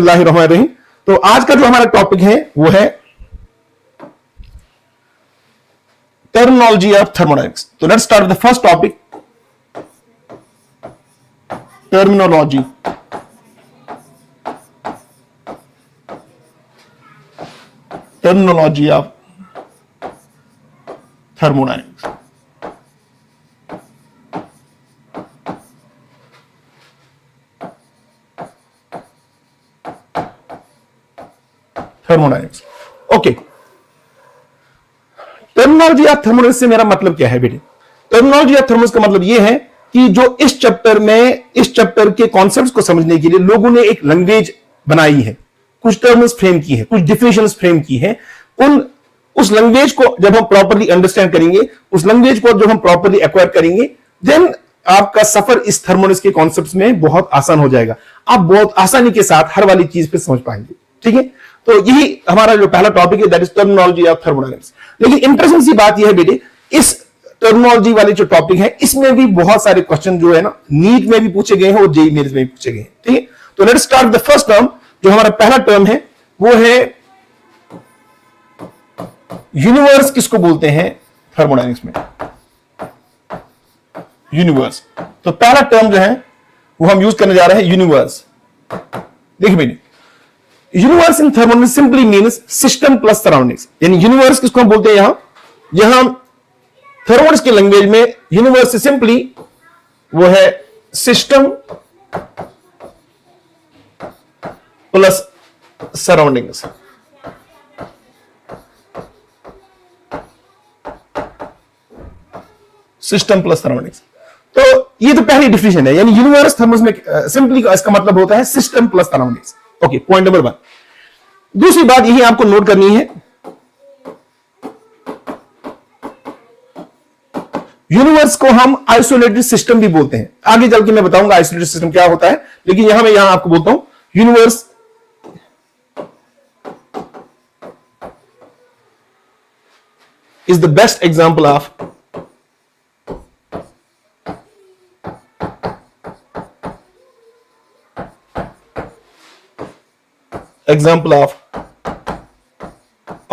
बिस्मिल्लाहिर्रहमानिर्रहीम। तो आज का जो हमारा टॉपिक है वो है टर्मिनोलॉजी ऑफ थर्मोडायनेमिक्स। तो let's start with the first topic, terminology. Terminology of thermodynamics. Thermodynamics, okay. Terminology of thermodynamics से मेरा मतलब क्या है बेटे? टर्मिनोलॉजी ऑफ थर्मोडायनेमिक्स का मतलब यह है कि जो इस चैप्टर के कॉन्सेप्ट्स को समझने के लिए लोगों ने एक लैंग्वेज बनाई है, कुछ टर्म्स फ्रेम की है, कुछ डिफिनेशंस फ्रेम की है। उस लैंग्वेज को जब हम प्रॉपर्ली अंडरस्टैंड करेंगे, उस लैंग्वेज को जब हम प्रॉपर्ली एक्वायर करेंगे, देन आपका सफर इस थर्मोडायनेमिक्स के कॉन्सेप्ट्स में बहुत आसान हो जाएगा। आप बहुत आसानी के साथ हर वाली चीज पे समझ पाएंगे, ठीक है। तो यही हमारा जो पहला टॉपिक है, that is terminology of thermodynamics. लेकिन इंटरेस्टिंग सी बात यह है बेटे, इस टर्मिनोलॉजी वाले जो टॉपिक है इसमें भी बहुत सारे क्वेश्चन जो है ना, नीट में भी पूछे गए हैं और जेईई मेंस में भी पूछे गए हैं, ठीक है। तो let's start the first term. जो हमारा पहला टर्म है वो है यूनिवर्स। किसको बोलते हैं थर्मोडायनेमिक्स में? यूनिवर्स। तो पहला टर्म जो है वो हम यूज करने जा रहे हैं, यूनिवर्स। देखिए बेटे, universe in thermodynamics simply means system plus surroundings. यानी यूनिवर्स किसको हम बोलते हैं यहां थर्मोडायनेमिक्स की लैंग्वेज में यूनिवर्स से सिंपली वो है system plus surroundings. System plus surroundings. तो ये तो पहली डिफिनेशन है, यानी यूनिवर्स थर्मोडायनेमिक्स में सिंपली इसका मतलब होता है system plus surroundings. Okay, point number 1। दूसरी बात यही आपको नोट करनी है, यूनिवर्स को हम आइसोलेटेड सिस्टम भी बोलते हैं। आगे चल के मैं बताऊंगा आइसोलेटेड सिस्टम क्या होता है, लेकिन मैं आपको बोलता हूं universe is the best example of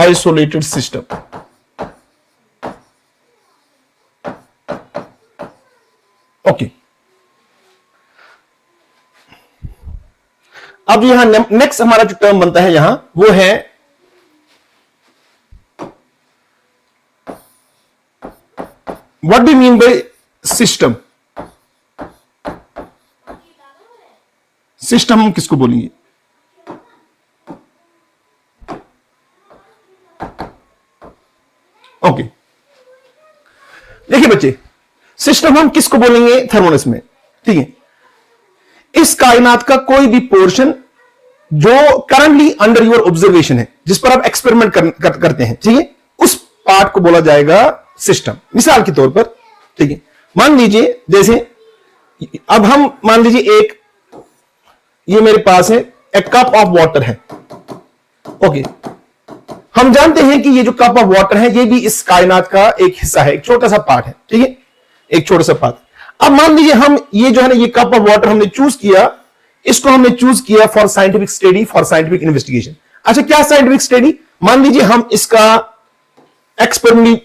isolated system। Okay, अब यहां नेक्स्ट हमारा जो टर्म बनता है यहां वो है what do you mean by system. System हम किसको बोलेंगे? ओके, देखिए बच्चे, सिस्टम हम किसको बोलेंगे थर्मोडायनेमिक्स में, ठीक है। इस कायनात का कोई भी पोर्शन जो करंटली अंडर योर ऑब्जर्वेशन है, जिस पर आप एक्सपेरिमेंट करते हैं, ठीक है, उस पार्ट को बोला जाएगा सिस्टम। मिसाल के तौर पर, ठीक है, मान लीजिए जैसे अब हम मान लीजिए ये मेरे पास है एक कप ऑफ वाटर है। ओके, हम जानते हैं कि ये जो कप ऑफ वाटर है ये भी इस कायनात का एक हिस्सा है, एक छोटा सा पार्ट है, ठीक है, एक छोटा सा पार्ट। अब मान लीजिए हम ये जो है ना, ये कप ऑफ वाटर हमने चूज किया, इसको हमने चूज किया for scientific study, for scientific investigation. अच्छा, क्या साइंटिफिक स्टडी? मान लीजिए हम इसका एक्सपेरिमेंट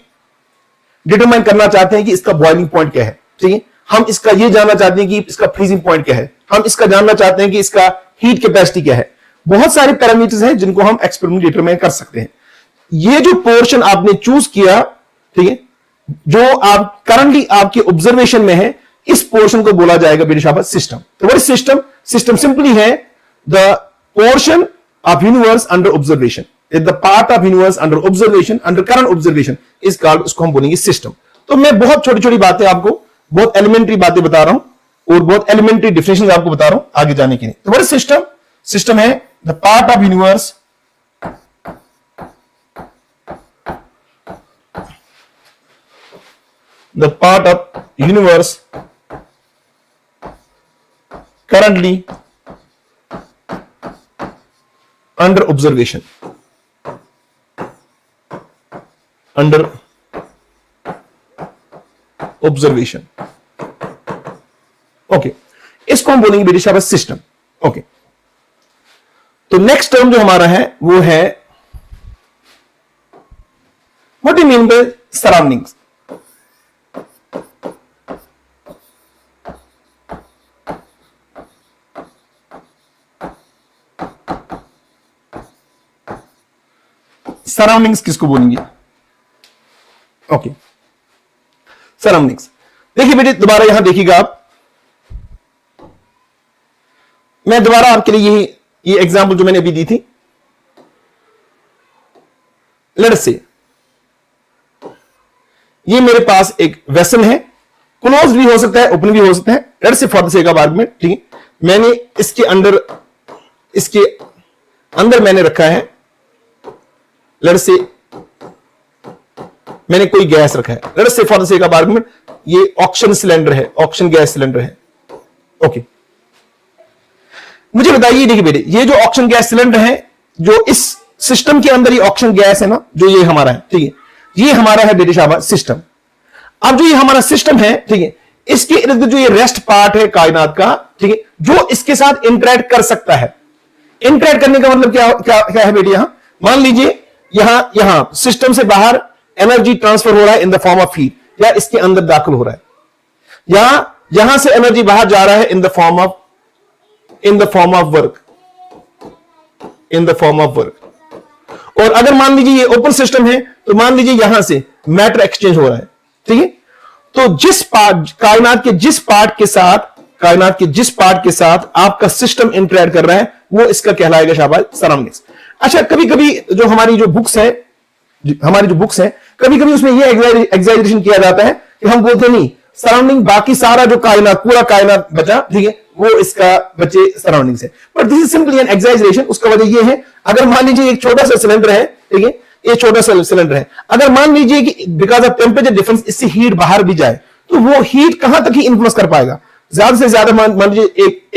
डिटरमाइन करना चाहते हैं कि इसका बॉइलिंग पॉइंट क्या है, ठीक है, हम इसका ये जानना चाहते हैं कि इसका फ्रीजिंग पॉइंट क्या है, हम इसका जानना चाहते हैं कि इसका हीट कैपेसिटी क्या है। बहुत सारे पैरामीटर्स हैं जिनको हम एक्सपेरिमेंट डिटरमाइन कर सकते हैं। ये जो पोर्शन आपने चूज किया, ठीक है, जो आप करंटली आपके ऑब्जर्वेशन में है, इस पोर्शन को बोला जाएगा बेटे शाबाश सिस्टम। तो what is system? System simply है the portion of universe under observation, the part of universe under observation, under current observation is called, उसको हम बोलेंगे सिस्टम। तो मैं बहुत छोटी छोटी बातें आपको, बहुत एलिमेंट्री बातें बता रहा हूं और बहुत एलिमेंट्री डिफिनेशन आपको बता रहा हूं आगे जाने के लिए। तो व्हाट इज सिस्टम? सिस्टम है the part of universe the part of universe currently under observation, under observation। Okay, इसको हम बोलेंगे बेटे शाबाश सिस्टम। ओके, तो नेक्स्ट टर्म जो हमारा है वो है what do mean by surroundings. Surroundings किसको बोलेंगे? Okay, surroundings. देखिए बेटे दोबारा यहां देखिएगा आप, मैं दोबारा आपके लिए ये एग्जांपल जो मैंने अभी दी थी, लेट्स से ये मेरे पास एक वेसल है, क्लोज भी हो सकता है, ओपन भी हो सकता है। Let's say for the sake of argument, ठीक है, मैंने इसके अंदर मैंने रखा है, लेट्स से मैंने कोई गैस रखा है, let's say for the sake of argument ये ऑक्सीजन सिलेंडर है, ऑक्सीजन गैस सिलेंडर है। ओके, मुझे बताइए, देखिए बेटे, ये जो ऑक्सीजन गैस सिलेंडर है, जो इस सिस्टम के अंदर ये ऑक्सीजन गैस है ना, जो ये हमारा है, ठीक है, ये हमारा है बेटे शाबाश सिस्टम। अब जो ये हमारा सिस्टम है, ठीक है, इसके इर्द गिर्द जो ये रेस्ट पार्ट है कायनात का, ठीक है, जो इसके साथ इंटरेक्ट कर सकता है। इंटरेक्ट करने का मतलब क्या है बेटे? यहां मान लीजिए यहां सिस्टम से बाहर एनर्जी ट्रांसफर हो रहा है इन द फॉर्म ऑफ हीट, या इसके अंदर दाखिल हो रहा है, यहां से एनर्जी बाहर जा रहा है इन द फॉर्म ऑफ वर्क। और अगर मान लीजिए ये ओपन सिस्टम है, तो मान लीजिए यहां से मैटर एक्सचेंज हो रहा है, ठीक है। तो कायनात के जिस पार्ट के साथ आपका सिस्टम इंटरेक्ट कर रहा है, वो इसका कहलाएगा शाबाश सराउंडिंग्स। अच्छा, कभी कभी जो हमारी जो बुक्स है, कभी कभी उसमें ये एग्जैजरेशन किया जाता है कि हम बोलते नहीं सराउंडिंग, बाकी सारा जो पूरा कायनात बचा, ठीक है, वो इसका बचे सराउंडिंग्स है। But this is simply an exaggeration. उसका वजह ये है, अगर मान लीजिए एक छोटा सा सिलेंडर है, ठीक है, ये छोटा सा सिलेंडर है, अगर मान लीजिए कि बिकॉज ऑफ टेम्परेचर डिफरेंस इससे हीट बाहर भी जाए, तो वो हीट कहां तक ही इन्फ्लुएंस कर पाएगा? ज्यादा से ज्यादा मान लीजिए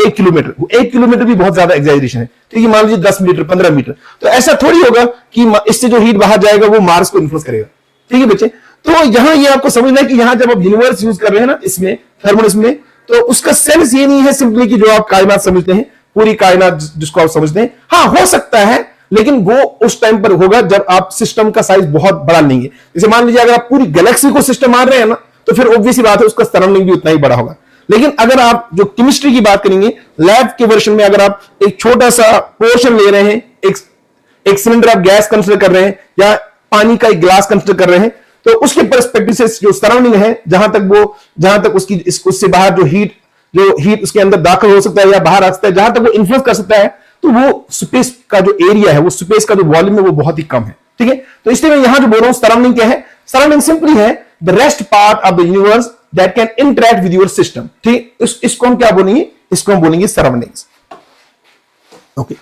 एक किलोमीटर भी बहुत ज्यादा एग्जैजरेशन है, ठीक है, मान लीजिए 10 मीटर 15 मीटर, तो ऐसा थोड़ी होगा कि इससे जो हीट बाहर जाएगा वो मार्स को इन्फ्लुएंस करेगा, ठीक है बच्चे। तो यहां ये आपको समझना है कि यहां जब आप यूनिवर्स यूज कर रहे हैं ना, इसमें थर्मोनिक्स में, तो उसका सेंस ये नहीं है सिंपली कि जो आप कायनात समझते हैं, पूरी कायनात जिसको आप समझते हैं, हाँ हो सकता है, लेकिन वो उस टाइम पर होगा जब आप सिस्टम का साइज बहुत बड़ा लेंगे। जैसे मान लीजिए अगर आप पूरी गैलेक्सी को सिस्टम मान रहे हैं ना, तो फिर ऑब्वियस बात है उसका सराउंडिंग भी उतना ही बड़ा होगा। लेकिन अगर आप जो केमिस्ट्री की बात करेंगे, लैब के वर्जन में अगर आप एक छोटा सा पोर्शन ले रहे हैं, एक सिलेंडर आप गैस कंसीडर कर रहे हैं, या पानी का एक ग्लास कंसीडर कर रहे हैं, तो उसके पर्सपेक्टिव से जो सराउंडिंग है, जहां तक उससे बाहर जो हीट उसके अंदर दाखिल हो सकता है या बाहर आ सकता है, जहां तक वो इन्फ्लुएंस कर सकता है, तो वो स्पेस का जो एरिया है, वो स्पेस का जो वॉल्यूम है, वो बहुत ही कम है, ठीक है। तो इसलिए मैं यहां जो बोल रहा हूं सराउंडिंग क्या है, सराउंडिंग सिंपली है the rest part of the universe that can interact with your system, ठीक। इसको हम क्या बोलेंगे? इसको हम बोलेंगे सराउंडिंग्स। ओके,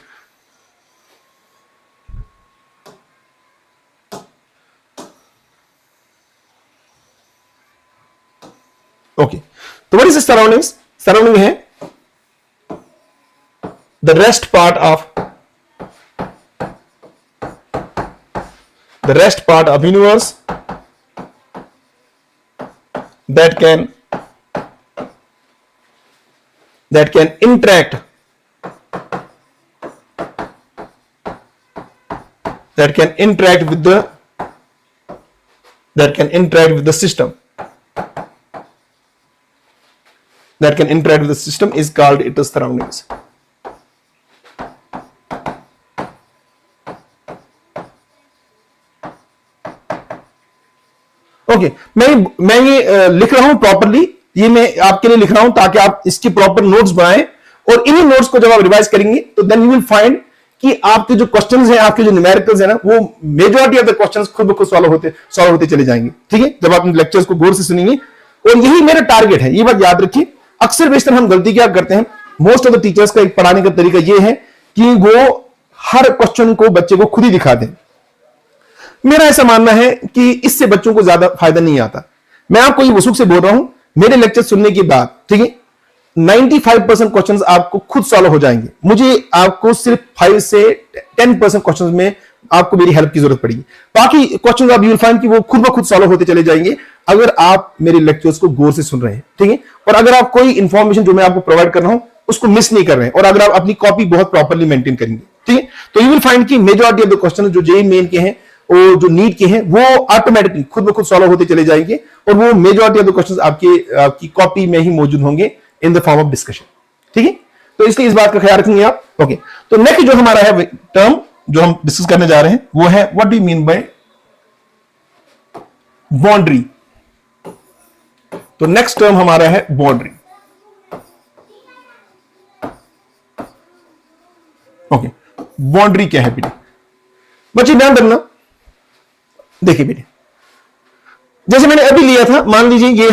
ओके, तो व्हाट इज सराउंडिंग्स? सराउंडिंग है the rest part of universe that can interact with the system, is called its surroundings. Okay, मैं ये लिख रहा हूं प्रॉपरली, ये मैं आपके लिए लिख रहा हूं ताकि आप इसके प्रॉपर नोट्स बनाएं, और इन्हीं नोट्स को जब आप रिवाइज करेंगे तो देन यू विल फाइंड कि आपके जो क्वेश्चंस हैं, आपके जो न्यूमेरिकल्स हैं ना, वो मेजॉरिटी ऑफ द क्वेश्चंस खुद ब खुद सॉल्व होते चले जाएंगे, ठीक है, जब आप लेक्चर्स को गौर से सुनेंगे। और यही मेरा टारगेट है, ये बात याद रखिए। अक्सर बेशतर हम गलती क्या करते हैं, मोस्ट ऑफ द टीचर्स का एक पढ़ाने का तरीका ये है कि वो हर क्वेश्चन को बच्चे को खुद ही दिखा दें। मेरा ऐसा मानना है कि इससे बच्चों को ज्यादा फायदा नहीं आता। मैं आपको ये वसूख से बोल रहा हूं, मेरे लेक्चर सुनने के बाद, ठीक है, 95% क्वेश्चंस आपको खुद सॉल्व हो जाएंगे। मुझे आपको सिर्फ 5 से 10% क्वेश्चंस में आपको मेरी हेल्प की जरूरत पड़ेगी। बाकी क्वेश्चंस आप यू विल फाइंड कि वो खुद ब खुद सॉल्व होते चले जाएंगे अगर आप मेरे लेक्चर्स को गौर से सुन रहे हैं, ठीक है। और अगर आप कोई इंफॉर्मेशन जो मैं आपको प्रोवाइड कर रहा हूं उसको मिस नहीं कर रहे हैं, और अगर आप अपनी कॉपी बहुत प्रॉपर्ली मेंटेन करेंगे। ठीक है। तो यू विल फाइंड कि मेजॉरिटी ऑफ द क्वेश्चन जो जेईई मेन के हैं और जो नीट के हैं वो ऑटोमेटिकली खुद ब खुद सॉल्व होते चले जाएंगे और वो मेजॉरिटी ऑफ द क्वेश्चंस आपकी कॉपी में ही मौजूद होंगे इन द फॉर्म ऑफ डिस्कशन। ठीक है, तो इसलिए इस बात का ख्याल रखेंगे आप। ओके, तो नेक्स्ट जो हमारा है टर्म जो हम डिस्कस करने जा रहे हैं वो है what do you mean bye boundary. तो नेक्स्ट टर्म हमारा है बाउंड्री। ओके, बाउंड्री क्या है बेटे? बच्चे ध्यान रखना, देखिए बेटे, जैसे मैंने अभी लिया था, मान लीजिए ये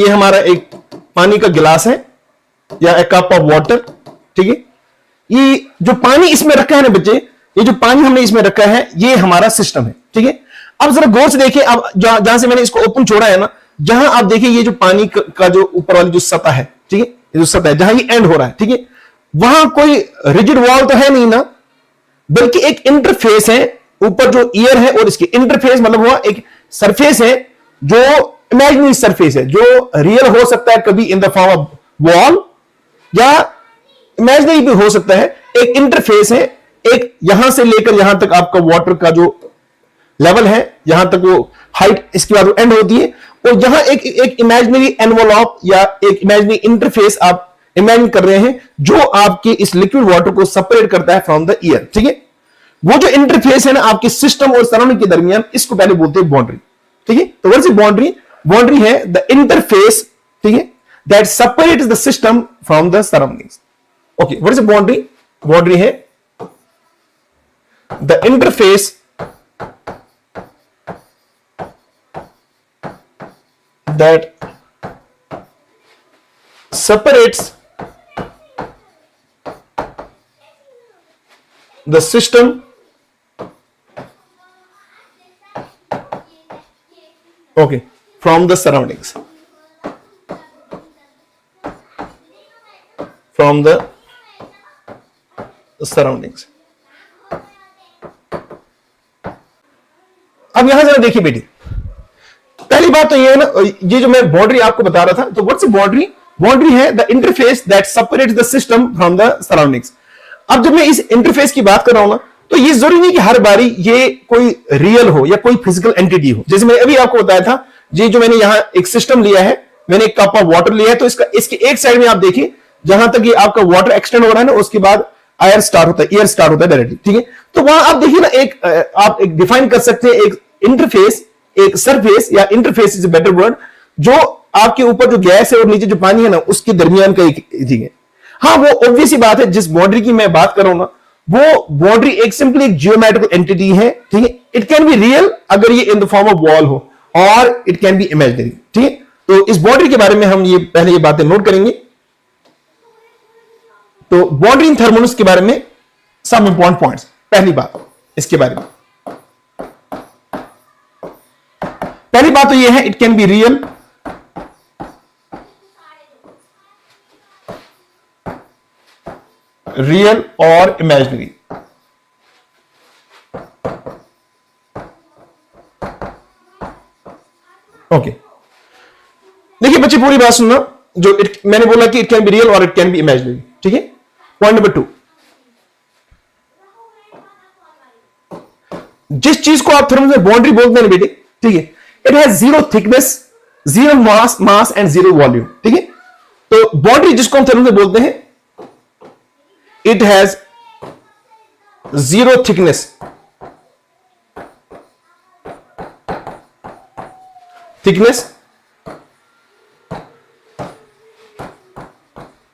हमारा एक पानी का गिलास है या एक कप ऑफ वाटर। ठीक है, ये जो पानी इसमें रखा है ना बच्चे, ये जो पानी हमने इसमें रखा है ये हमारा सिस्टम है। ठीक है, अब जरा गौर से देखिए, अब जहां से मैंने इसको ओपन छोड़ा है ना, जहां आप देखिए ये जो पानी का जो ऊपर वाली जो सतह है, ठीक है, ये जो सतह है जहां ये एंड हो रहा है, ठीक है, वहां कोई रिजिड वॉल तो है नहीं ना, बल्कि एक इंटरफेस है, ऊपर जो ईयर है और इसके इंटरफेस मतलब हुआ एक सरफेस है जो इमेजिनरी सरफेस है, जो रियल हो सकता है कभी इन द फॉर्म ऑफ वॉल या इमेजिनरी भी हो सकता है। एक इंटरफेस है, एक यहां से लेकर यहां तक आपका वाटर का जो लेवल है, यहां तक वो हाइट, इसके बाद वो एंड होती है, और यहां एक इमेजिनरी एनवलप या एक इमेजिनरी इंटरफेस आप इमेजिन कर रहे हैं जो आपके इस लिक्विड वाटर को सेपरेट करता है फ्रॉम द ईयर। ठीक है, वो जो इंटरफेस है ना आपके सिस्टम और सराउंडिंग के दरमियान, इसको पहले बोलते हैं बाउंड्री। ठीक है, तो व्हाट इज बाउंड्री? बाउंड्री है द इंटरफेस, ठीक है, that separates the system from the surroundings. Okay, what is boundary? Boundary है the interface that separates the system okay from the surroundings, from the surroundings। अब यहां जरा देखिए बेटी, पहली बात तो ये है ना, ये जो मैं बाउंड्री आपको बता रहा था, तो व्हाट्स बाउंड्री? बाउंड्री है the interface that separates the system from the surroundings. अब जब मैं इस इंटरफेस की बात कर रहा हूं ना, तो ये जरूरी नहीं कि हर बारी ये कोई रियल हो या कोई फिजिकल एंटिटी हो। जैसे मैंने अभी आपको बताया था, ये जो मैंने यहां एक सिस्टम लिया है, मैंने एक कप ऑफ वाटर लिया है, तो इसके एक साइड में आप देखिए जहां तक ये आपका वाटर एक्सटेंड हो रहा है ना, उसके बाद एयर स्टार्ट होता है, एयर स्टार्ट होता है डायरेक्टली। ठीक है, तो वहां आप देखिए ना, आप एक डिफाइन कर सकते हैं एक इंटरफेस, एक सरफेस या interface is a better word, जो आपके ऊपर जो गैस है और नीचे जो पानी है ना, उसके दरमियान का एक चीज है। हाँ, वो ऑब्वियस ही बात है, जिस बाउंड्री की मैं बात कर रहा हूं ना, वो बाउंड्री एक सिंपली एक जियोमेट्रिकल एंटिटी है। ठीक है, इट कैन बी रियल अगर ये इन द फॉर्म ऑफ वॉल हो, और इट कैन बी इमेजिनरी। ठीक है, तो इस बाउंड्री के बारे में हम पहले ये बातें नोट करेंगे। तो बाउंड्री इन थर्मोनस के बारे में सम इंपॉर्टेंट पॉइंट्स। पहली बात इसके बारे में, पहली बात तो ये है, it can be real, real और इमेजिनरी। ओके, देखिए बच्चे पूरी बात सुनना, जो मैंने बोला कि इट कैन बी रियल और इट कैन बी इमेजिनरी। ठीक है, पॉइंट नंबर 2, जिस चीज को आप थर्म्स में बाउंड्री बोलते हैं बेटे, ठीक है, it has zero thickness, zero mass and zero volume. ठीक है, तो बाउंड्री जिसको हम थर्म्स में बोलते हैं, it has zero thickness,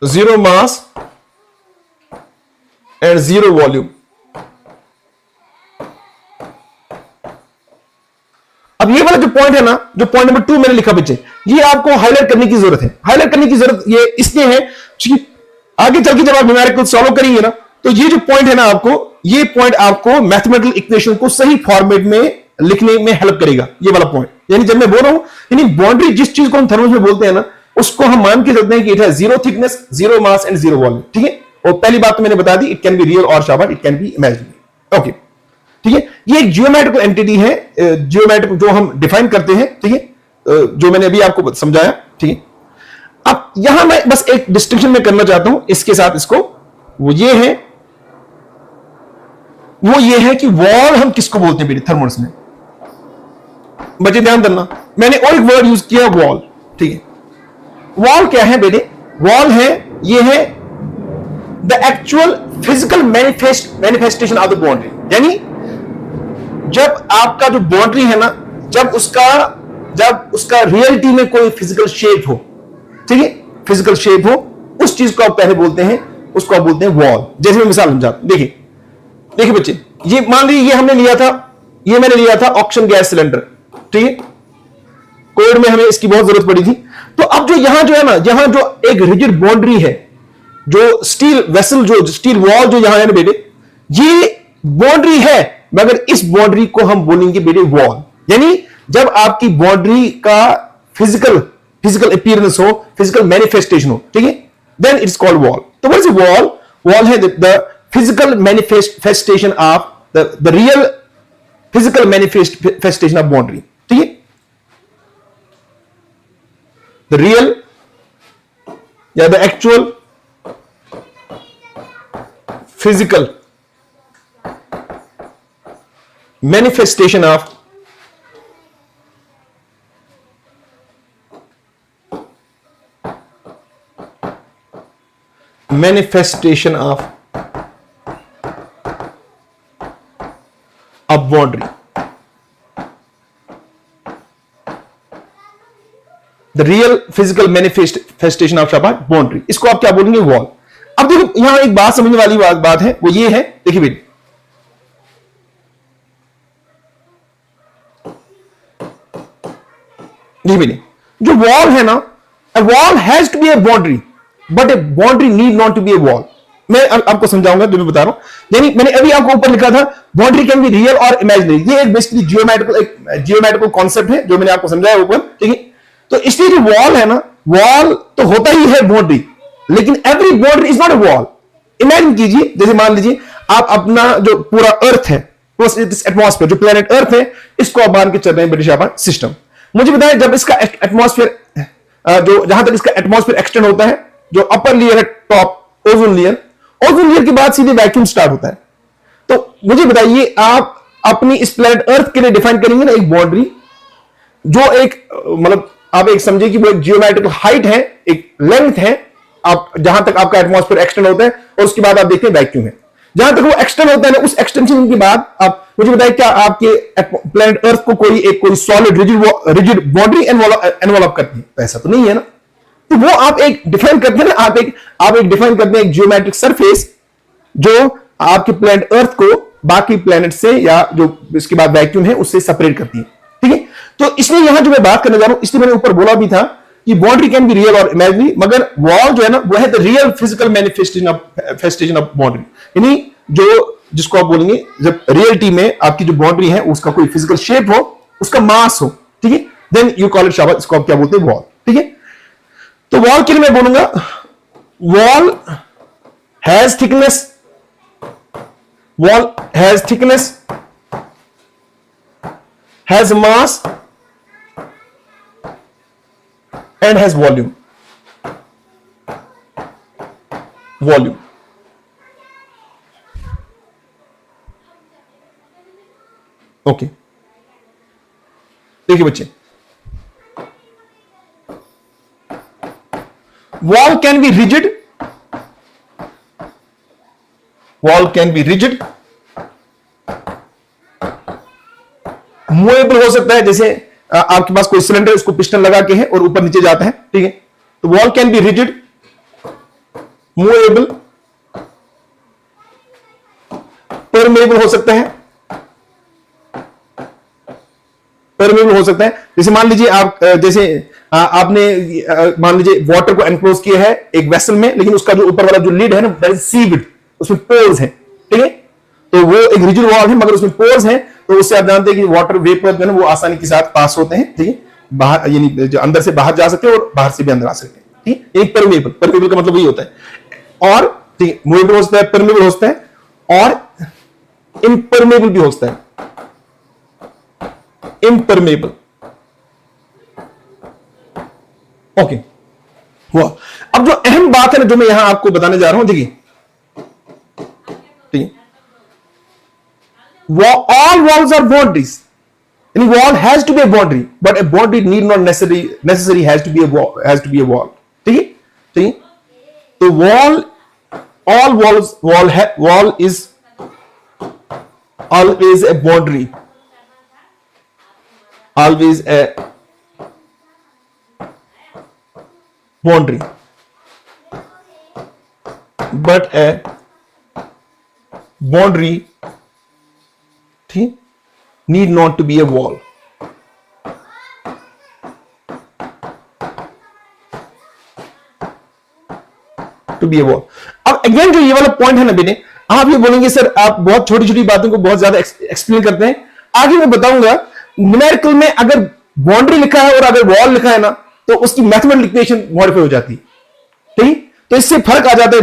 zero mass and zero volume. अब ये वाला जो पॉइंट है ना, जो पॉइंट नंबर 2 मैंने लिखा बच्चे, ये आपको हाईलाइट करने की जरूरत है। हाईलाइट करने की जरूरत ये इसलिए है कि आगे चल के जब आप न्यूमेरिकल सॉल्व करेंगे ना, तो ये जो पॉइंट है ना, ये पॉइंट आपको मैथमेटिकल इक्वेशन को सही फॉर्मेट में लिखने में हेल्प करेगा। ये वाला पॉइंट, यानी जब मैं बोल रहा हूं, यानी बाउंड्री जिस चीज को हम थर्मोस में बोलते हैं ना, उसको हम मान के चलते हैं कि इट है zero thickness, zero mass and zero volume. ठीक है, और पहली बात तो मैंने बता दी, इट कैन बी रियल और शाबाश, it can be imaginary. Okay, ठीक है, ये एक जियोमेट्रिकल एंटिटी है, जियोमेट्रिक जो हम डिफाइन करते हैं। ठीक है, जो मैंने अभी आपको समझाया। ठीक है, अब यहां मैं बस एक डिस्टिंक्शन में करना चाहता हूं इसके साथ, इसको वो ये है, वो ये है कि वॉल हम किसको बोलते हैं बेटे थर्मोनस में? बच्चे ध्यान देना, मैंने और एक वर्ड यूज किया वॉल, ठीक है। वॉल क्या है बेटे? वॉल है, ये है the actual physical manifestation of the boundary, यानी जब आपका जो बाउंड्री है ना, जब उसका रियलिटी में कोई फिजिकल शेप हो, ठीक है, फिजिकल शेप हो, उस चीज को आप पहले बोलते हैं, उसको आप बोलते हैं वॉल। जैसे मैं मिसाल समझाता हूं, देखिए बच्चे, ये मान लीजिए ये हमने लिया था, ये मैंने लिया था ऑक्सीजन गैस सिलेंडर, ठीक है, कोविड में हमें इसकी बहुत जरूरत पड़ी थी। तो अब जो यहां जो है ना, यहां जो एक रिजिड बाउंड्री है, जो स्टील वेसल, जो स्टील वॉल जो यहां है ना बेटे, ये बाउंड्री है, मगर इस बाउंड्री को हम बोलेंगे बेटे वॉल। यानी जब आपकी बाउंड्री का फिजिकल अपीयरेंस हो, फिजिकल मैनिफेस्टेशन हो, ठीक है, देन इट्स कॉल्ड वॉल। तो व्हाट इज वॉल? वॉल है the physical manifestation of the real physical manifestation of boundary, ठीक है, द रियल या the actual physical manifestation of a boundary, the real physical manifestation of a boundary, इसको आप क्या बोलेंगे? Wall. अब देखो यहां एक बात समझने वाली बात है, वो ये है, देखिए बेटे, जो वॉल है ना, a wall has to be a boundary, but a boundary need not to be a wall। मैं आपको समझाऊंगा, जो मैं बता रहा हूं, यानी मैंने अभी आपको ऊपर लिखा था बाउंड्री कैन बी रियल और इमेजिनरी, ये एक बेसिकली जियोमेट्रिकल कॉन्सेप्ट है जो मैंने आपको समझाया ऊपर, ठीक है। तो इसलिए जो वॉल है ना, वॉल तो होता ही है बाउंड्री, लेकिन every boundary is not a wall. Imagine कीजिए, जैसे मान लीजिए आप अपना जो पूरा अर्थ है, एटमॉस्फेयर, जो प्लेनेट अर्थ है, इसको आप मान के चल रहे हैं ब्रिटिश सिस्टम। मुझे बताएं, जब इसका एटमॉस्फेयर, जो जहां तक इसका एटमॉस्फेयर एक्सटेंड होता है, जो अपर लेयर है, टॉप ओजोन लेयर के बाद सीधे वैक्यूम स्टार्ट होता है। तो मुझे बताइए, आप अपनी इस प्लेनेट अर्थ के लिए डिफाइन करेंगे ना एक बाउंड्री, जो एक मतलब आप एक समझिए कि वो एक जियोमेट्रिकल हाइट है, एक लेंथ है, आप जहां तक आपका एटमॉस्फेयर एक्सटेंड होता है, और उसके बाद आप देखते हैं वैक्यूम है। जहां तक वो एक्सटेंड होता है ना, उस एक्सटेंशन के बाद आप मुझे बताइए, क्या आपके प्लेनेट अर्थ को कोई सॉलिड रिजिड बाउंड्री एनवॉल्व करती है? तो ऐसा तो नहीं है ना। तो वो आप एक डिफाइन करते हैं ना, आप एक डिफाइन करते हैं एक जियोमेट्रिक सरफेस, जो आपके प्लेनेट अर्थ को बाकी प्लेनेट से, या जो इसके बाद वैक्यूम है, उससे सेपरेट करती है, ठीक है। तो इसलिए यहां जो मैं बात करने जा रहा हूं, इसलिए मैंने ऊपर बोला भी था कि बाउंड्री कैन बी रियल और इमेजिनरी, मगर वॉल जो है ना, वो है the real physical manifestation of boundary, यानी जिसको आप बोलेंगे, जब रियलिटी में आपकी जो बाउंड्री है उसका कोई फिजिकल शेप हो, उसका मास हो, ठीक है, देन यू कॉल इट शाबाश, इसको आप क्या बोलते हैं? वॉल, ठीक है। तो वॉल के लिए मैं बोलूंगा, wall has thickness, has mass and has volume. Okay, देखिए बच्चे, wall can be rigid, movable हो सकता है, जैसे आपके पास कोई सिलेंडर, उसको पिस्टन लगा के है और ऊपर नीचे जाता है, ठीक है। तो wall can be rigid, movable, permeable हो सकता है, जैसे मान लीजिए आपने मान लीजिए वाटर को एनक्लोज किया है एक वेसल में, लेकिन उसका जो ऊपर वाला जो लिड है ना, दैट इज सीव्ड, उसमें पोर्स हैं, ठीक है। तो वो एक रिजिड वॉल है, मगर उसमें पोर्स हैं, तो उससे आप जानते हैं कि वाटर वेपर जो है ना, वो आसानी के साथ पास होते हैं, ठीक है, बाहर, यानी जो अंदर से बाहर जा सकते हैं और बाहर से भी अंदर आ सकते हैं, ठीक है। एक परमेबल का मतलब यही होता है, और ठीक है, मूवेबल होता है, परमेबल होता है, और इम्परमेबल भी होता है, इम्परमेबल। ओके, अब जो अहम बात है ना, जो मैं यहां आपको बताने जा रहा हूं, देखिए ठीक है, all walls are boundaries. Any wall has to be a boundary, but a boundary need not necessary has to be a wall. ठीक है, ठीक है, तो wall is always a boundary, always a boundary, but a boundary, ठीक, need not to be a wall. To be a wall. अब again जो ये वाला पॉइंट है ना बेटे, आप ये बोलेंगे सर आप बहुत छोटी छोटी बातों को बहुत ज्यादा एक्सप्लेन करते हैं। आगे मैं बताऊंगा न्यूमेरिकल में अगर बाउंड्री लिखा है और अगर वॉल लिखा है ना तो उसकी मैथमेटिकल इक्वेशन मॉडिफाई हो जाती है। ठीक, तो इससे फर्क आ जाता है।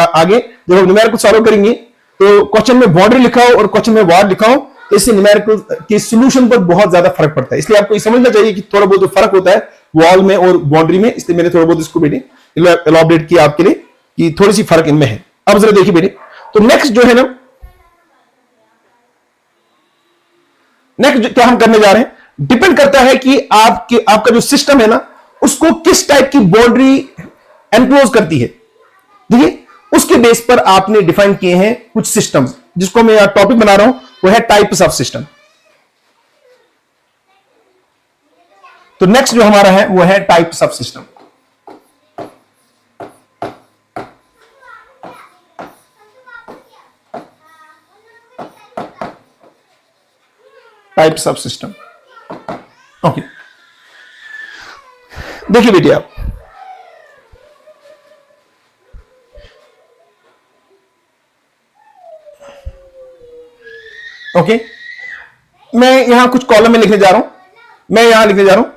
आगे जब हम न्यूमेरिकल सॉल्व करेंगे तो क्वेश्चन में बाउंड्री लिखा हो और क्वेश्चन में वॉल लिखा हो तो इससे न्यूमेरिकल के सॉल्यूशन पर बहुत ज्यादा फर्क पड़ता है। इसलिए आपको ये समझना चाहिए कि थोड़ा बहुत जो फर्क होता है वॉल में और बाउंड्री में, इसलिए मैंने थोड़ा बहुत इसको बेटे एलॉबरेट किया आपके लिए कि थोड़ी सी फर्क इनमें है। अब जरा देखिए बेटे, तो नेक्स्ट जो है ना, नेक्स्ट क्या हम करने जा रहे हैं, डिपेंड करता है कि आपका जो सिस्टम है ना उसको किस टाइप की बाउंड्री एनक्लोज करती है। देखिए उसके बेस पर आपने डिफाइन किए हैं कुछ सिस्टम, जिसको मैं यहां टॉपिक बना रहा हूं वो है टाइप्स ऑफ सिस्टम। तो नेक्स्ट जो हमारा है वो है types of system. Types of system. Okay, देखिए बेटे आप, ओके, मैं यहां कुछ कॉलम में लिखने जा रहा हूं, मैं यहां लिखने जा रहा हूं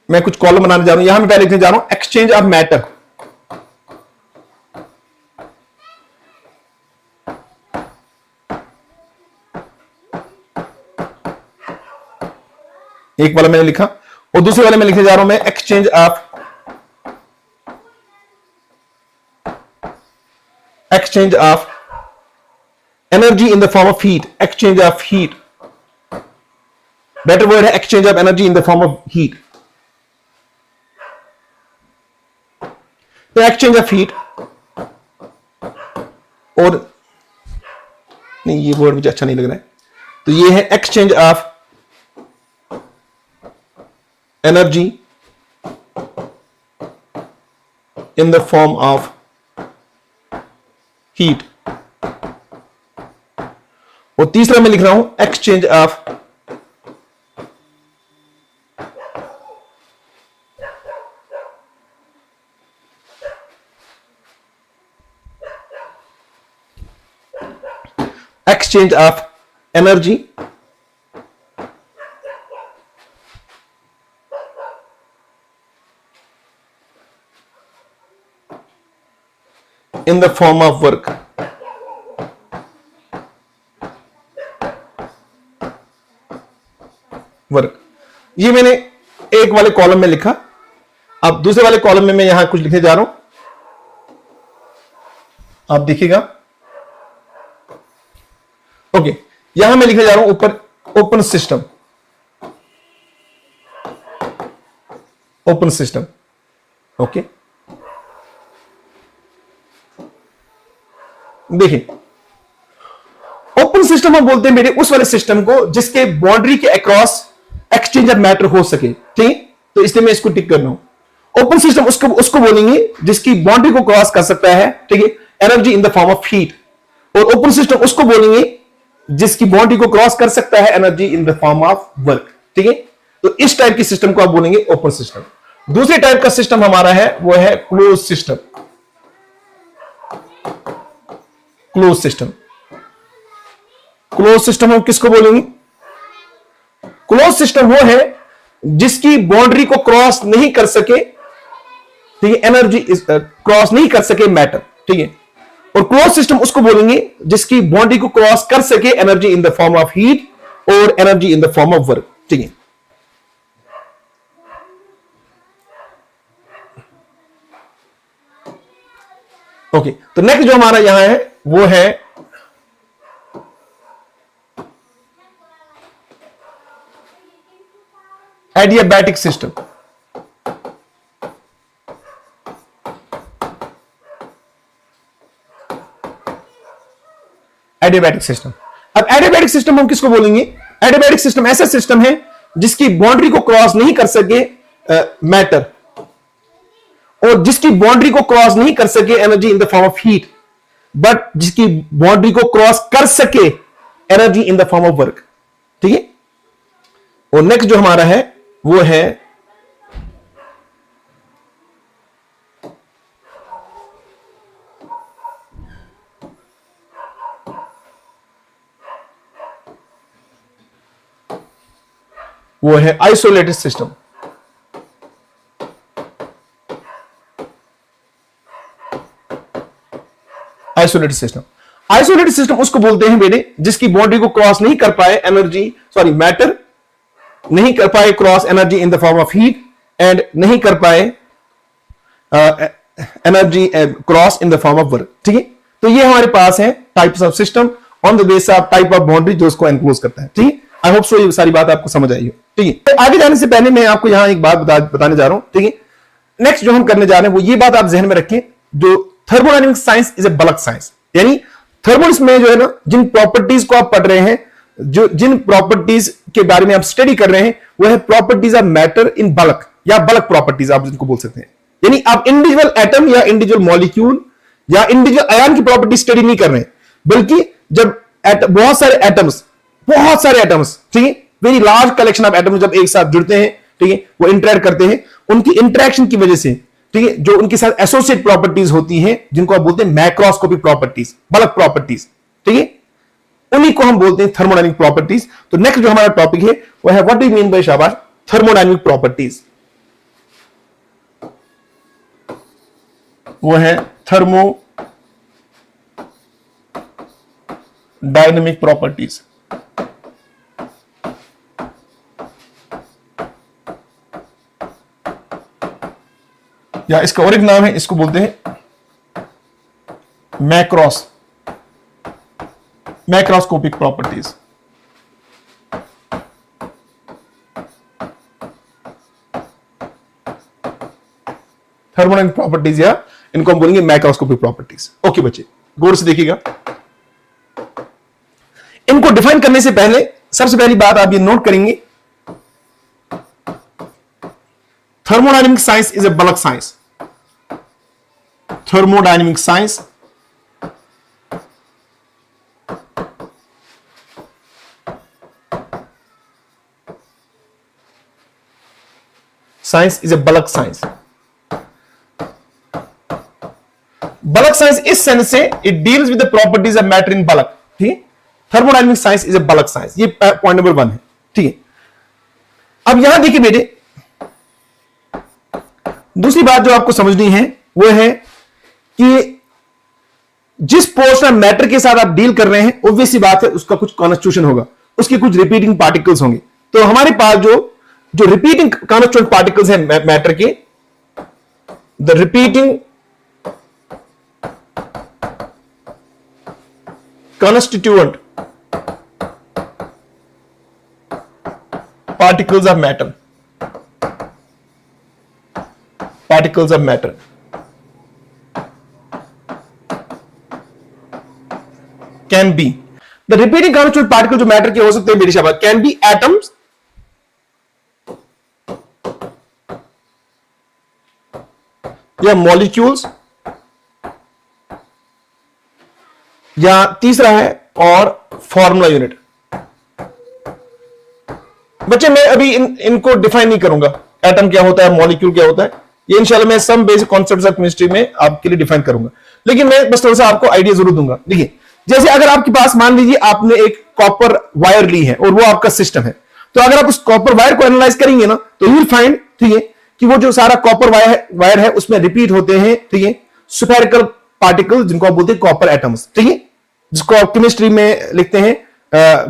मैं कुछ कॉलम बनाने जा रहा हूं। यहां मैं पहले लिखने जा रहा हूं एक्सचेंज ऑफ मैटर। एक वाला मैंने लिखा और दूसरे वाले में लिखने जा रहा हूं मैं exchange of energy in the form of heat. Exchange of heat, better word है exchange of energy in the form of heat. तो एक्सचेंज ऑफ हीट, और नहीं ये वर्ड मुझे अच्छा नहीं लग रहा है, तो ये है exchange of energy in the form of heat। और तीसरा मैं लिख रहा हूं exchange of energy in the form of work। ये मैंने एक वाले कॉलम में लिखा। अब दूसरे वाले कॉलम में मैं यहां कुछ लिखने जा रहा हूं, आप देखिएगा। ओके, यहां मैं लिखने जा रहा हूं ऊपर ओपन सिस्टम। ओके, देखिए ओपन सिस्टम हम बोलते हैं मेरे उस वाले सिस्टम को जिसके बाउंड्री के अक्रॉस एक्सचेंज ऑफ मैटर हो सके। ठीक, तो इसलिए मैं इसको टिक कर रहा हूं। ओपन सिस्टम उसको बोलेंगे जिसकी बाउंड्री को क्रॉस कर सकता है, ठीक है, energy in the form of heat. और ओपन सिस्टम उसको बोलेंगे जिसकी बाउंड्री को क्रॉस कर सकता है energy in the form of work. ठीक है, तो इस टाइप की सिस्टम को आप बोलेंगे ओपन सिस्टम। दूसरे टाइप का सिस्टम हमारा है वो है क्लोज सिस्टम। क्लोज सिस्टम हम किसको बोलेंगे? क्लोज सिस्टम वो है जिसकी बाउंड्री को क्रॉस नहीं कर सके, ठीक है, एनर्जी क्रॉस नहीं कर सके मैटर। ठीक है, और क्लोज सिस्टम उसको बोलेंगे जिसकी बाउंड्री को क्रॉस कर सके energy in the form of heat और energy in the form of work. ठीक है, ओके, तो नेक्स्ट जो हमारा यहां है वो है एडियाबैटिक सिस्टम। एडियाबैटिक सिस्टम, अब एडियाबैटिक सिस्टम हम किसको बोलेंगे? एडियाबैटिक सिस्टम ऐसा सिस्टम है जिसकी बाउंड्री को क्रॉस नहीं कर सके मैटर, और जिसकी बाउंड्री को क्रॉस नहीं कर सके energy in the form of heat, but जिसकी बाउंड्री को क्रॉस कर सके energy in the form of work. ठीक है, और नेक्स्ट जो हमारा है वो है isolated system. Isolated system, isolated system उसको बोलते हैं बेटे जिसकी बाउंड्री को क्रॉस नहीं कर पाए मैटर नहीं कर पाए cross energy in the form of heat, and नहीं कर पाए energy cross in the form of work. ठीक है, तो ये हमारे पास है types of system on the base of type of boundary जो उसको एनक्लोज करता है। ठीक है, आई होप सो ये सारी बात आपको समझ आई हो। ठीक है, तो आगे जाने से पहले मैं आपको यहां एक बात बताने जा रहा हूं। ठीक है, नेक्स्ट जो हम करने जा रहे हैं वो ये बात आप जहन में रखें, जो thermodynamic science is a bulk science, यानी थर्मल्स में जो है ना जिन प्रॉपर्टीज को आप पढ़ रहे हैं, जो जिन प्रॉपर्टीज के बारे में आप स्टडी कर रहे हैं वो है properties of matter in bulk, या बल्क प्रॉपर्टीज आप जिनको बोल सकते हैं। यानी आप इंडिविजुअल एटम या इंडिविजुअल मॉलिक्यूल या इंडिविजुअल आयन की प्रॉपर्टी स्टडी नहीं कर रहे हैं, बल्कि जब बहुत सारे एटम्स, ठीक है, very large collection of atoms जब एक साथ जुड़ते हैं, ठीक है, वो इंटरेक्ट करते हैं, उनकी इंटरेक्शन की वजह से, ठीक है, जो उनके साथ एसोसिएट प्रॉपर्टीज होती हैं जिनको आप बोलते हैं मैक्रोस्कोपिक प्रॉपर्टीज, बल्क प्रॉपर्टीज। ठीक है, उन्हीं को हम बोलते हैं थर्मोडायनेमिक प्रॉपर्टीज। तो नेक्स्ट जो हमारा टॉपिक है वो है what do you mean by शाबाश थर्मोडायनेमिक प्रॉपर्टीज। वो है थर्मोडायनेमिक प्रॉपर्टीज। या इसका और एक नाम है, इसको बोलते हैं मैक्रोस्कोपिक प्रॉपर्टीज। थर्मोडायनेमिक प्रॉपर्टीज या इनको हम बोलेंगे मैक्रोस्कोपिक प्रॉपर्टीज। ओके बच्चे, गौर से देखिएगा। इनको डिफाइन करने से पहले सबसे पहली बात आप ये नोट करेंगे, thermodynamic science is a bulk science. Thermodynamic science is a bulk science. Bulk science इस सेंस से it deals with the properties of matter in bulk. ठीक है, thermodynamic science is a bulk science, ये point number 1 है। ठीक है, अब यहां देखिए बेटे, दूसरी बात जो आपको समझनी है वो है कि जिस पोर्शन ऑफ मैटर के साथ आप डील कर रहे हैं, ऑब्वियस सी बात है उसका कुछ कॉन्स्टिट्यूशन होगा, उसके कुछ रिपीटिंग पार्टिकल्स होंगे। तो हमारे पास जो रिपीटिंग कॉन्स्टिट्यूएंट पार्टिकल्स हैं मैटर के, the repeating constituent particles of matter, can be the repeating constituent particle जो मैटर के हो सकते हैं मेरी शाबाश, कैन बी एटम्स या मॉलिक्यूल्स, या तीसरा है और फॉर्मूला यूनिट। बच्चे मैं अभी इनको डिफाइन नहीं करूंगा, एटम क्या होता है, मॉलिक्यूल क्या होता है, ये इंशाल्लाह मैं some basic concepts of chemistry में आपके लिए डिफाइन करूंगा, लेकिन मैं बस थोड़ा सा आपको आइडिया जरूर दूंगा। देखिए, जैसे अगर आपके पास मान लीजिए आपने एक कॉपर वायर ली है और वो आपका सिस्टम है, तो अगर आप उस कॉपर वायर को एनालाइज करेंगे ना, तो यू विल फाइंड, ठीक है, कि वो जो सारा कॉपर वायर है उसमें रिपीट होते हैं, ठीक है, स्फेरिकल पार्टिकल जिनको आप बोलते हैं कॉपर एटम्स। ठीक है, जिसको आप केमिस्ट्री में लिखते हैं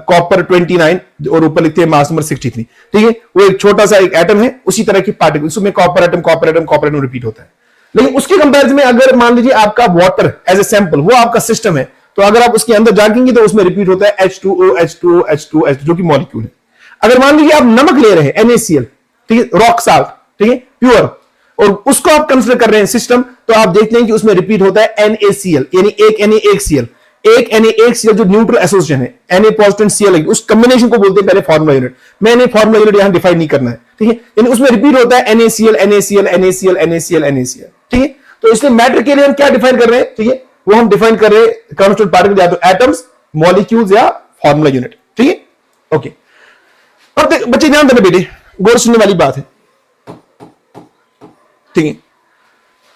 कॉपर 29 और ऊपर लिखते हैं मास नंबर 63। ठीक है, वो एक छोटा सा एक एटम है, उसी तरह की पार्टिकल, उसमें कॉपर एटम रिपीट होता है। लेकिन उसके कंपैरिजन में अगर मान लीजिए आपका वाटर एज ए सैंपल वो आपका सिस्टम है, तो अगर आप उसके अंदर जाएंगे तो उसमें रिपीट होता है H2O H2O H2O H2 जो कि मॉलिक्यूल है। अगर मान लीजिए आप नमक ले रहे हैं NaCl, ठीक है, रॉक साल्ट, ठीक है, प्योर, और उसको आप कंसिडर कर रहे हैं सिस्टम, तो आप देखते हैं कि उसमें रिपीट होता है NaCl, यानी एक Na एक Cl, एक Na एक Cl जो न्यूट्रल एसोसिएशन है, Na पॉजिटिव Cl, उस कॉम्बिनेशन को बोलते हैं पहले फार्मूला यूनिट। मैंने फार्मूला यूनिट यहां डिफाइन नहीं करना है, ठीक है, यानी उसमें रिपीट होता है NaCl NaCl NaCl NaCl NaCl, ठीक है। तो इसलिए मैटर के लिए हम क्या डिफाइन कर रहे हैं, ठीक है, वो हम डिफाइन कर रहे हैं कांस्टिट्यूएंट पार्टिकल या तो एटम्स, मॉलिक्यूल्स या फार्मूला यूनिट, ठीक है। ओके, और बच्चे ध्यान देना बेटे, गौर सुनने वाली बात है, ठीक है।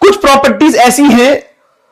कुछ प्रॉपर्टीज ऐसी हैं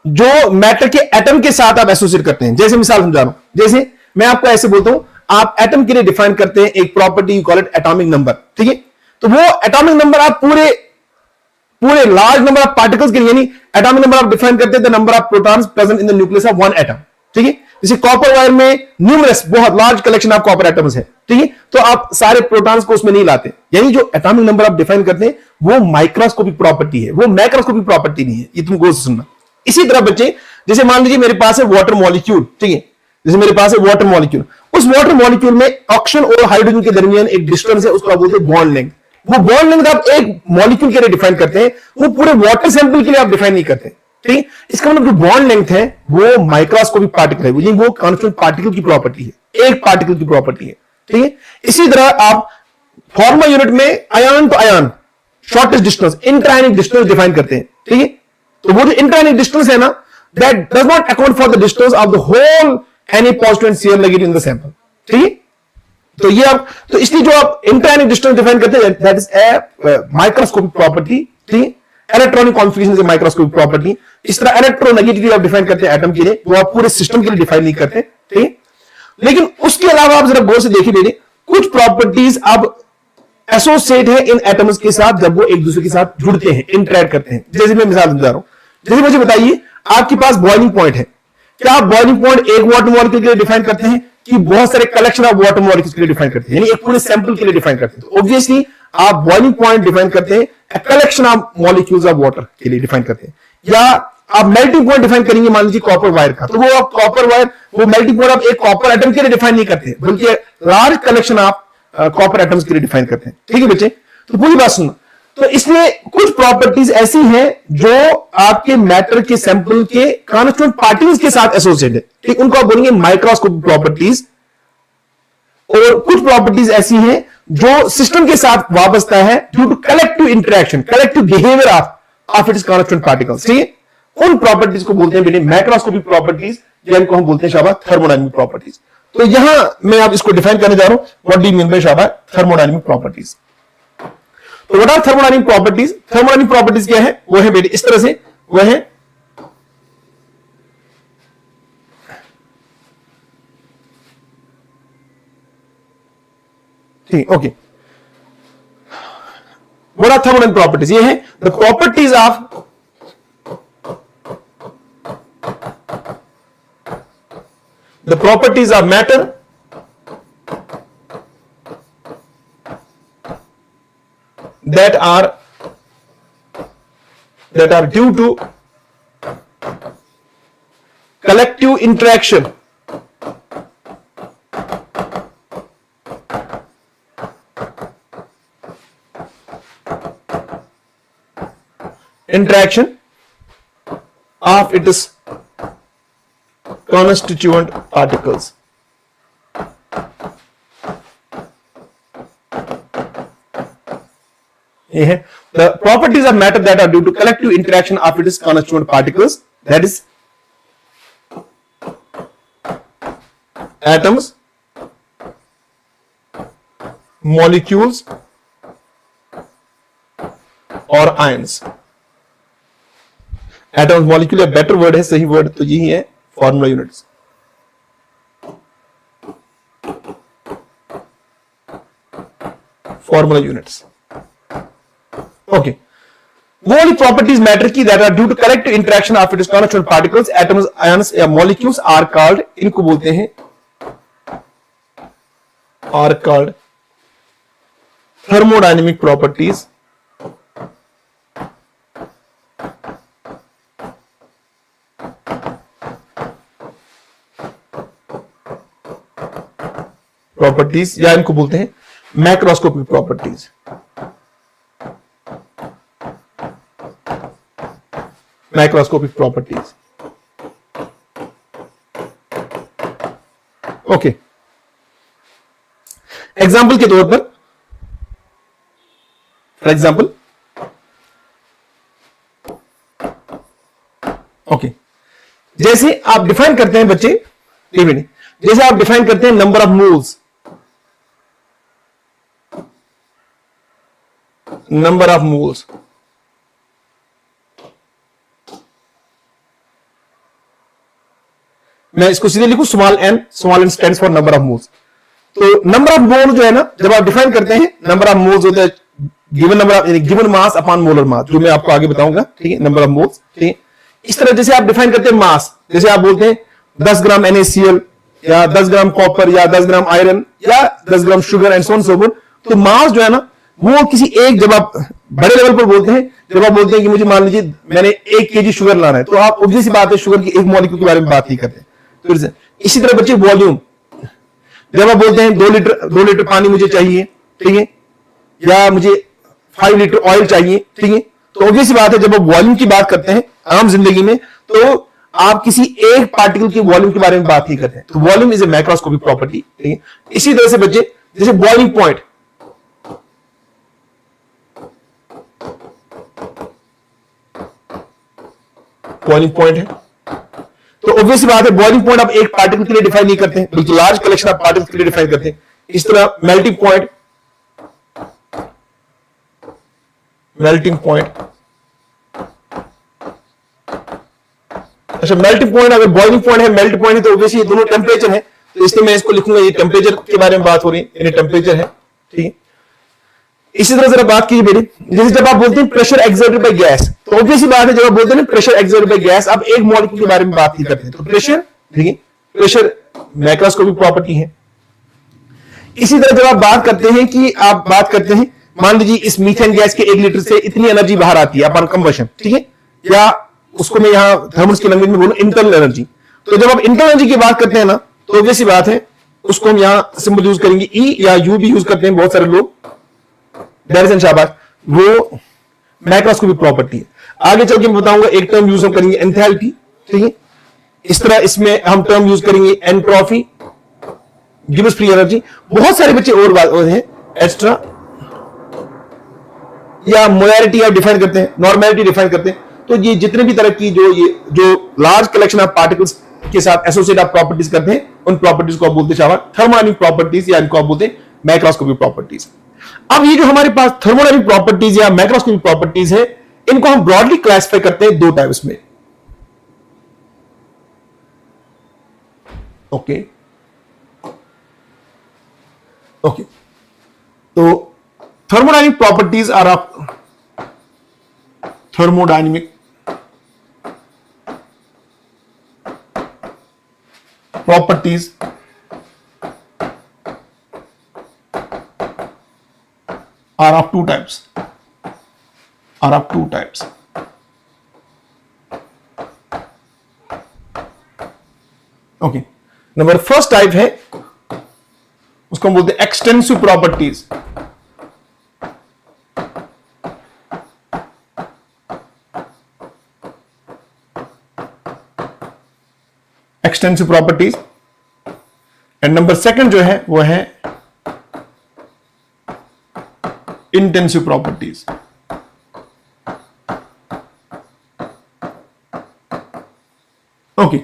जो मैटर के एटम के साथ आप एसोसिएट करते हैं। जैसे मिसाल समझा रहा हूं, जैसे मैं आपको ऐसे बोलता हूं, आप एटम के लिए डिफाइन करते हैं एक property, you call it atomic number, ठीक है। तो वो एटॉमिक नंबर आप पूरे लार्ज नंबर ऑफ पार्टिकल्स के लिए, यानी एटॉमिक नंबर आप डिफाइन करते हैं the number of protons present in the nucleus of one atom, ठीक है। जैसे कॉपर वायर में न्यूमरस बहुत large collection of copper atoms है, ठीक है, तो आप सारे प्रोटॉन्स को उसमें नहीं लाते, यानी जो एटॉमिक नंबर आप डिफाइन करते हैं वो माइक्रोस्कोपिक प्रॉपर्टी है, वो मैक्रोस्कोपिक प्रॉपर्टी नहीं है, ये तुम गौर से सुनना। इसी तरह बच्चे, जैसे मान लीजिए मेरे पास है वाटर मॉलिक्यूल, ठीक है, जैसे मेरे पास है वाटर मॉलिक्यूल, उस वाटर मॉलिक्यूल में ऑक्सीजन और हाइड्रोजन के दरमियान एक डिस्टेंस है, उसको आप बोलते हैं बॉन्ड लेंथ। वो बॉन्ड लेंथ आप एक मॉलिक्यूल के लिए डिफाइन करते हैं, वो पूरे वाटर सैंपल के लिए आप डिफाइन नहीं करते, ठीक है। इसका मतलब जो बॉन्ड लेंथ है वो माइक्रोस्कोपिक पार्टिकल है, वो कांस्टेंट पार्टिकल की प्रॉपर्टी है, एक पार्टिकल की प्रॉपर्टी है, ठीक है। इसी तरह आप फार्मा यूनिट में ion to ion shortest distance, interionic distance define करते हैं, ठीक है। तो वो जो इंट्रायनिक डिस्टेंस है ना, that does not account for the distance of the whole Na positive and Cl negative in the sample, ठीक है। तो ये आप, तो इसलिए जो आप इंट्रायनिक डिस्टेंस डिफाइन करते हैं that is a microscopic property, ठीक है। Electronic configuration is a microscopic property. इस तरह इलेक्ट्रोनेगेटिविटी आप डिफाइन करते हैं एटम के लिए, वो आप पूरे सिस्टम के लिए डिफाइन नहीं करते, ठीक है। लेकिन उसके अलावा आप जरा गौर से देखिए बेटे, कुछ प्रॉपर्टीज अब एसोसिएट है इन एटम्स के साथ जब वो एक दूसरे के साथ जुड़ते हैं, इंटरैक्ट करते हैं। जैसे मैं मिसाल बता रहा हूं, जैसे मुझे बताइए आपके पास बॉइलिंग पॉइंट है, क्या आप बॉइलिंग पॉइंट एक वाटर मॉलिक्यूल के लिए डिफाइन करते हैं कि बहुत सारे कलेक्शन ऑफ वाटर मॉलिक्यूल्स के लिए डिफाइन करते हैं, यानी एक पूरे सैंपल के लिए डिफाइन करते हैं। तो ऑब्वियसली आप बॉइलिंग पॉइंट डिफाइन करते हैं collection of molecules of water के लिए डिफाइन करते हैं। या आप मेल्टिंग पॉइंट डिफाइन करेंगे मान लीजिए कॉपर वायर का, तो वो आप कॉपर वायर, वो मेल्टिंग पॉइंट आप एक कॉपर एटम के लिए डिफाइन नहीं करते, बल्कि लार्ज कलेक्शन आप कॉपर एटम्स के लिए डिफाइन करते हैं, ठीक है बच्चे। तो पूरी बात सुनना। तो इसलिए कुछ प्रॉपर्टीज ऐसी हैं जो आपके मैटर के सैंपल के कांस्टिट्यूएंट पार्टिकल्स के साथ एसोसिएटेड है, ठीक, उनको आप बोलेंगे माइक्रोस्कोपिक प्रॉपर्टीज। और कुछ प्रॉपर्टीज ऐसी हैं जो सिस्टम के साथ वाबस्ता है due to collective interaction, collective behaviour of its constituent particles, ठीक है। उन प्रॉपर्टीज को बोलते हैं बेटे मैक्रोस्कोपिक प्रॉपर्टीज, जिनको हम बोलते हैं शाबाश थर्मोडायनामिक प्रॉपर्टीज। तो यहां मैं आप इसको डिफाइन करने जा रहा हूं, what do you mean by शाबाश थर्मोडायनामिक प्रॉपर्टीज। तो what are thermodynamic properties? Thermodynamic properties क्या है? वो है बेटे इस तरह से, वो है ठीक, okay. What are thermodynamic properties? ये है the properties of matter that are due to collective interaction of its constituent particles. The properties of matter that are due to collective interaction of its constituent particles, that is atoms, molecules और ions. Atoms, molecule या better word है, सही word तो यही है, formula units. Formula units. Okay. वो वाली properties matter की that are due to collective interaction of its constituent particles, atoms, ions या molecules are called, इनको बोलते हैं are called thermodynamic properties properties या इनको बोलते हैं macroscopic properties. Macroscopic properties, okay. Example के तौर पर, फॉर एग्जाम्पल, ओके, जैसे आप डिफाइन करते हैं बच्चे, जैसे आप डिफाइन करते हैं number of moles, number of moles, मैं इसको सीधे लिखूं small n stands for number of moles. तो नंबर ऑफ मोल जो है ना, जब आप डिफाइन करते हैं, नंबर ऑफ मोल्स होता है given number of given mass upon molar mass, जो मैं आपको आगे बताऊंगा, ठीक है, नंबर ऑफ मोल्स, ठीक है। इस तरह जैसे आप डिफाइन करते हैं मास, जैसे आप बोलते हैं 10 ग्राम NaCl या 10 ग्राम कॉपर या 10 ग्राम आयरन या 10 gram sugar and so on so fourth. तो मास जो है ना, वो किसी एक, जब आप बड़े लेवल पर बोलते हैं, जब आप बोलते हैं कि मुझे मान लीजिए मैंने 1 kg शुगर लाना है, तो आप ऑब्वियस सी बात है शुगर की एक मॉलिक्यूल के बारे में बात नहीं करते। तो इसी तरह बच्चे वॉल्यूम, जब आप बोलते हैं 2 लीटर पानी मुझे चाहिए, ठीक है, या मुझे 5 लीटर ऑयल चाहिए, ठीक है, तो ऑब्वियस सी बात है जब आप वॉल्यूम की बात करते हैं आम जिंदगी में, तो आप किसी एक पार्टिकल के वॉल्यूम के बारे में बात नहीं करते हैं। तो volume is a macroscopic property, ठीक है। इसी तरह से बच्चे, जैसे बॉइलिंग पॉइंट, बॉइलिंग पॉइंट है, तो ऑब्वियस बात है बॉइलिंग पॉइंट आप एक पार्टिकल के लिए डिफाइन नहीं करते हैं, बल्कि लार्ज कलेक्शन ऑफ पार्टिकल्स के लिए डिफाइन करते हैं। इस तरह मेल्टिंग पॉइंट, मेल्टिंग पॉइंट, अच्छा मेल्टिंग पॉइंट, अगर बॉइलिंग पॉइंट है, मेल्ट पॉइंट है, तो ऑब्वियसली ये दोनों टेम्परेचर है, तो इसलिए मैं इसको लिखूंगा, ये टेम्परेचर के बारे में बात हो रही है, यानी टेम्परेचर है, ठीक है। इसी तरह जरा बात कीजिए बेटे, जैसे जब आप बोलते हैं प्रेशर एक्सर्टेड बाय गैस, तो ऑब्वियसली बात है जब आप बोलते हैं प्रेशर एक्सर्टेड बाय गैस, आप एक मॉलिक्यूल के बारे में बात नहीं करते हैं। तो प्रेशर, ठीक है, प्रेशर मैक्रोस्कोपिक प्रॉपर्टी है। इसी तरह जब आप बात करते हैं कि आप बात करते हैं, मान लीजिए इस मीथेन गैस के 1 लीटर से इतनी एनर्जी बाहर आती है अपॉन कंबशन, ठीक है, या उसको मैं यहां थर्मल्स की लैंग्वेज में बोलूं इंटरनल एनर्जी। तो जब आप इंटरनल एनर्जी की बात करते हैं ना, तो ऑब्वियसली बात है उसको हम यहां सिंबल यूज करेंगे, ई या यू भी यूज करते हैं बहुत सारे लोग, शाबाश, वो मैक्रोस्कोपिक प्रॉपर्टी है। आगे चल के मैं बताऊंगा एक टर्म यूज हम करेंगे एंथैल्पी, ठीक है। इस तरह इसमें हम टर्म यूज करेंगे एंट्रोपी, गिब्स फ्री एनर्जी, बहुत सारे बच्चे और बात हैं, एक्स्ट्रा या मोलैरिटी आप डिफाइन करते हैं, नॉर्मैलिटी डिफाइन करते हैं। तो ये जितने भी तरह की जो लार्ज कलेक्शन ऑफ पार्टिकल्स के साथ एसोसिएट आप प्रॉपर्टीज करते हैं, उन प्रॉपर्टीज को आप बोलते हैं थर्मोडायनामिक प्रॉपर्टीज, या इनको आप बोलते हैं मैक्रोस्कोपिक प्रॉपर्टीज। अब ये जो हमारे पास थर्मोडायनामिक प्रॉपर्टीज या मैक्रोस्कोपिक प्रॉपर्टीज है, इनको हम ब्रॉडली क्लासिफाई करते हैं 2 टाइप्स में, ओके ओके। तो thermodynamic properties are of thermodynamic properties are of two types, okay। Number first type है, उसको हम बोलते हैं extensive properties. Extensive properties. And number second जो है वो है इंटेंसिव प्रॉपर्टीज। ओके,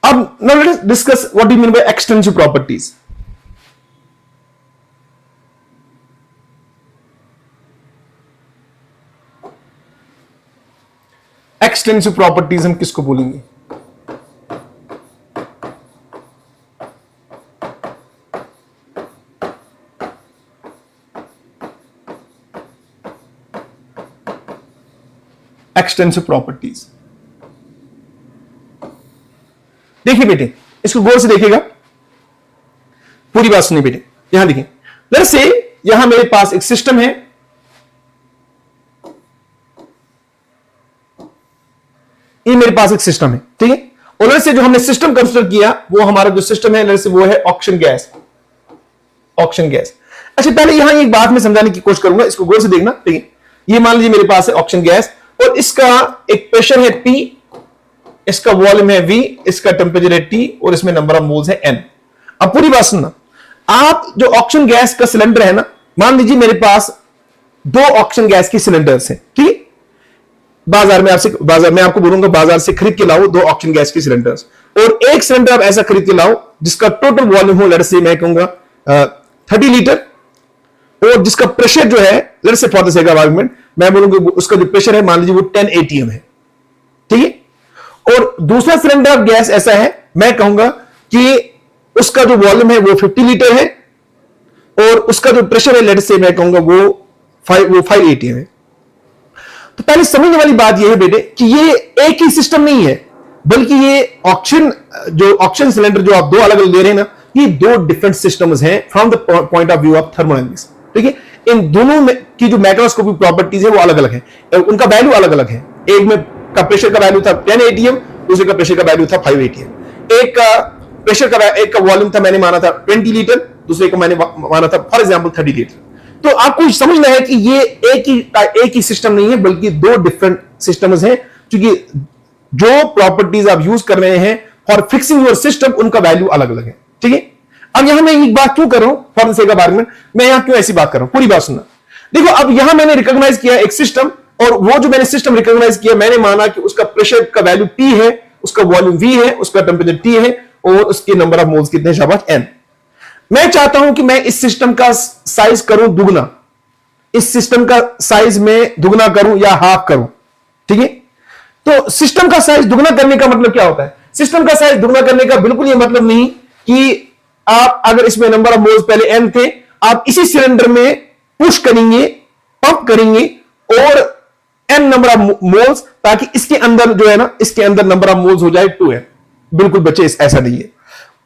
अब now let us discuss what do you mean by extensive properties. Extensive properties हम किसको बोलेंगे? Extensive properties. देखिए बेटे, इसको गौर से देखिएगा, पूरी बात सुनिए बेटे। यहां देखिए, लेट्स से यहां मेरे पास एक सिस्टम है, ये मेरे पास एक सिस्टम है, ठीक है। और लेट्स से जो हमने सिस्टम कंसिडर किया वो हमारा जो सिस्टम है लेट्स से वो है ऑक्शन गैस। Auction gas. अच्छा पहले यहां एक बात मैं समझाने की कोशिश करूंगा, इसको गौर से देखना। ठीक है, ये मान लीजिए मेरे पास है ऑक्शन गैस और इसका एक प्रेशर है P, इसका वॉल्यूम है V, इसका टेम्परेचर है T और इसमें नंबर ऑफ मोल्स है N। अब पूरी बात सुनना, आप जो ऑक्शन गैस का सिलेंडर है ना, मान लीजिए मेरे पास 2 ऑक्शन गैस की सिलेंडर्स हैं। ठीक है, बाजार में आपको बोलूंगा बाजार से खरीद के लाओ 2 ऑक्शन गैस की सिलेंडर्स और एक सिलेंडर आप ऐसा खरीद के लाओ जिसका टोटल वॉल्यूम हो लेट्स से मैं कहूंगा 30 लीटर और जिसका प्रेशर जो है let's say for the sake of argument मैं बोलूंगा उसका जो प्रेशर है मान लीजिए वो 10 ATM है। ठीक है, और दूसरा सिलेंडर ऑफ गैस ऐसा है मैं कहूंगा कि उसका जो वॉल्यूम है वो 50 लीटर है और उसका जो प्रेशर है लेट्स से मैं कहूंगा वो 5 ATM है। तो पहले समझने वाली बात यह है बेटे कि ये एक ही सिस्टम नहीं है, बल्कि ये ऑक्शन सिलेंडर जो आप 2 अलग अलग ले रहे हैं ना, ये 2 डिफरेंट सिस्टम्स हैं from the point of view of thermodynamics. ठीक है, इन दोनों में की जो मैक्रोस्कोपिक प्रॉपर्टीज है वो अलग अलग है, उनका वैल्यू अलग अलग है। एक में का प्रेशर का वैल्यू था 10 ATM, दूसरे का प्रेशर का वैल्यू था 5 ATM। एक का प्रेशर का एक का वॉल्यूम था मैंने माना था 20 लीटर, दूसरे को मैंने माना था फॉर एग्जांपल 30 लीटर। तो आपको समझना है कि ये एक ही सिस्टम नहीं है, बल्कि 2 डिफरेंट सिस्टम्स हैं, क्योंकि जो प्रॉपर्टीज आप यूज कर रहे हैं फॉर फिक्सिंग योर सिस्टम उनका वैल्यू अलग अलग है। ठीक है, अब यहां मैं एक बात क्यों कर रहा हूं for the sake of argument, मैं यहां क्यों ऐसी बात कर रहा हूं, पूरी बात सुनना। देखो अब यहां मैंने रिकॉग्नाइज किया एक सिस्टम और वो जो मैंने सिस्टम रिकॉग्नाइज किया मैंने माना कि उसका प्रेशर का वैल्यू P है, उसका वॉल्यूम V है, उसका टेम्परेचर T है और उसके नंबर ऑफ मोल्स कितने शाबाश N। मैं चाहता हूं कि मैं इस सिस्टम का साइज करूं दुगना, इस सिस्टम का साइज में दुगना करूं या हाफ करूं। ठीक है, तो सिस्टम का साइज दुगना करने का मतलब क्या होता है? सिस्टम का साइज दुगना करने का बिल्कुल यह मतलब नहीं कि आप अगर इसमें नंबर ऑफ मोल्स पहले N थे, आप इसी सिलेंडर में पुश करेंगे, पंप करेंगे और N नंबर ऑफ मोल्स, ताकि इसके अंदर जो है ना, इसके अंदर नंबर ऑफ मोल्स हो जाए 2N। बिल्कुल बच्चे ऐसा नहीं है,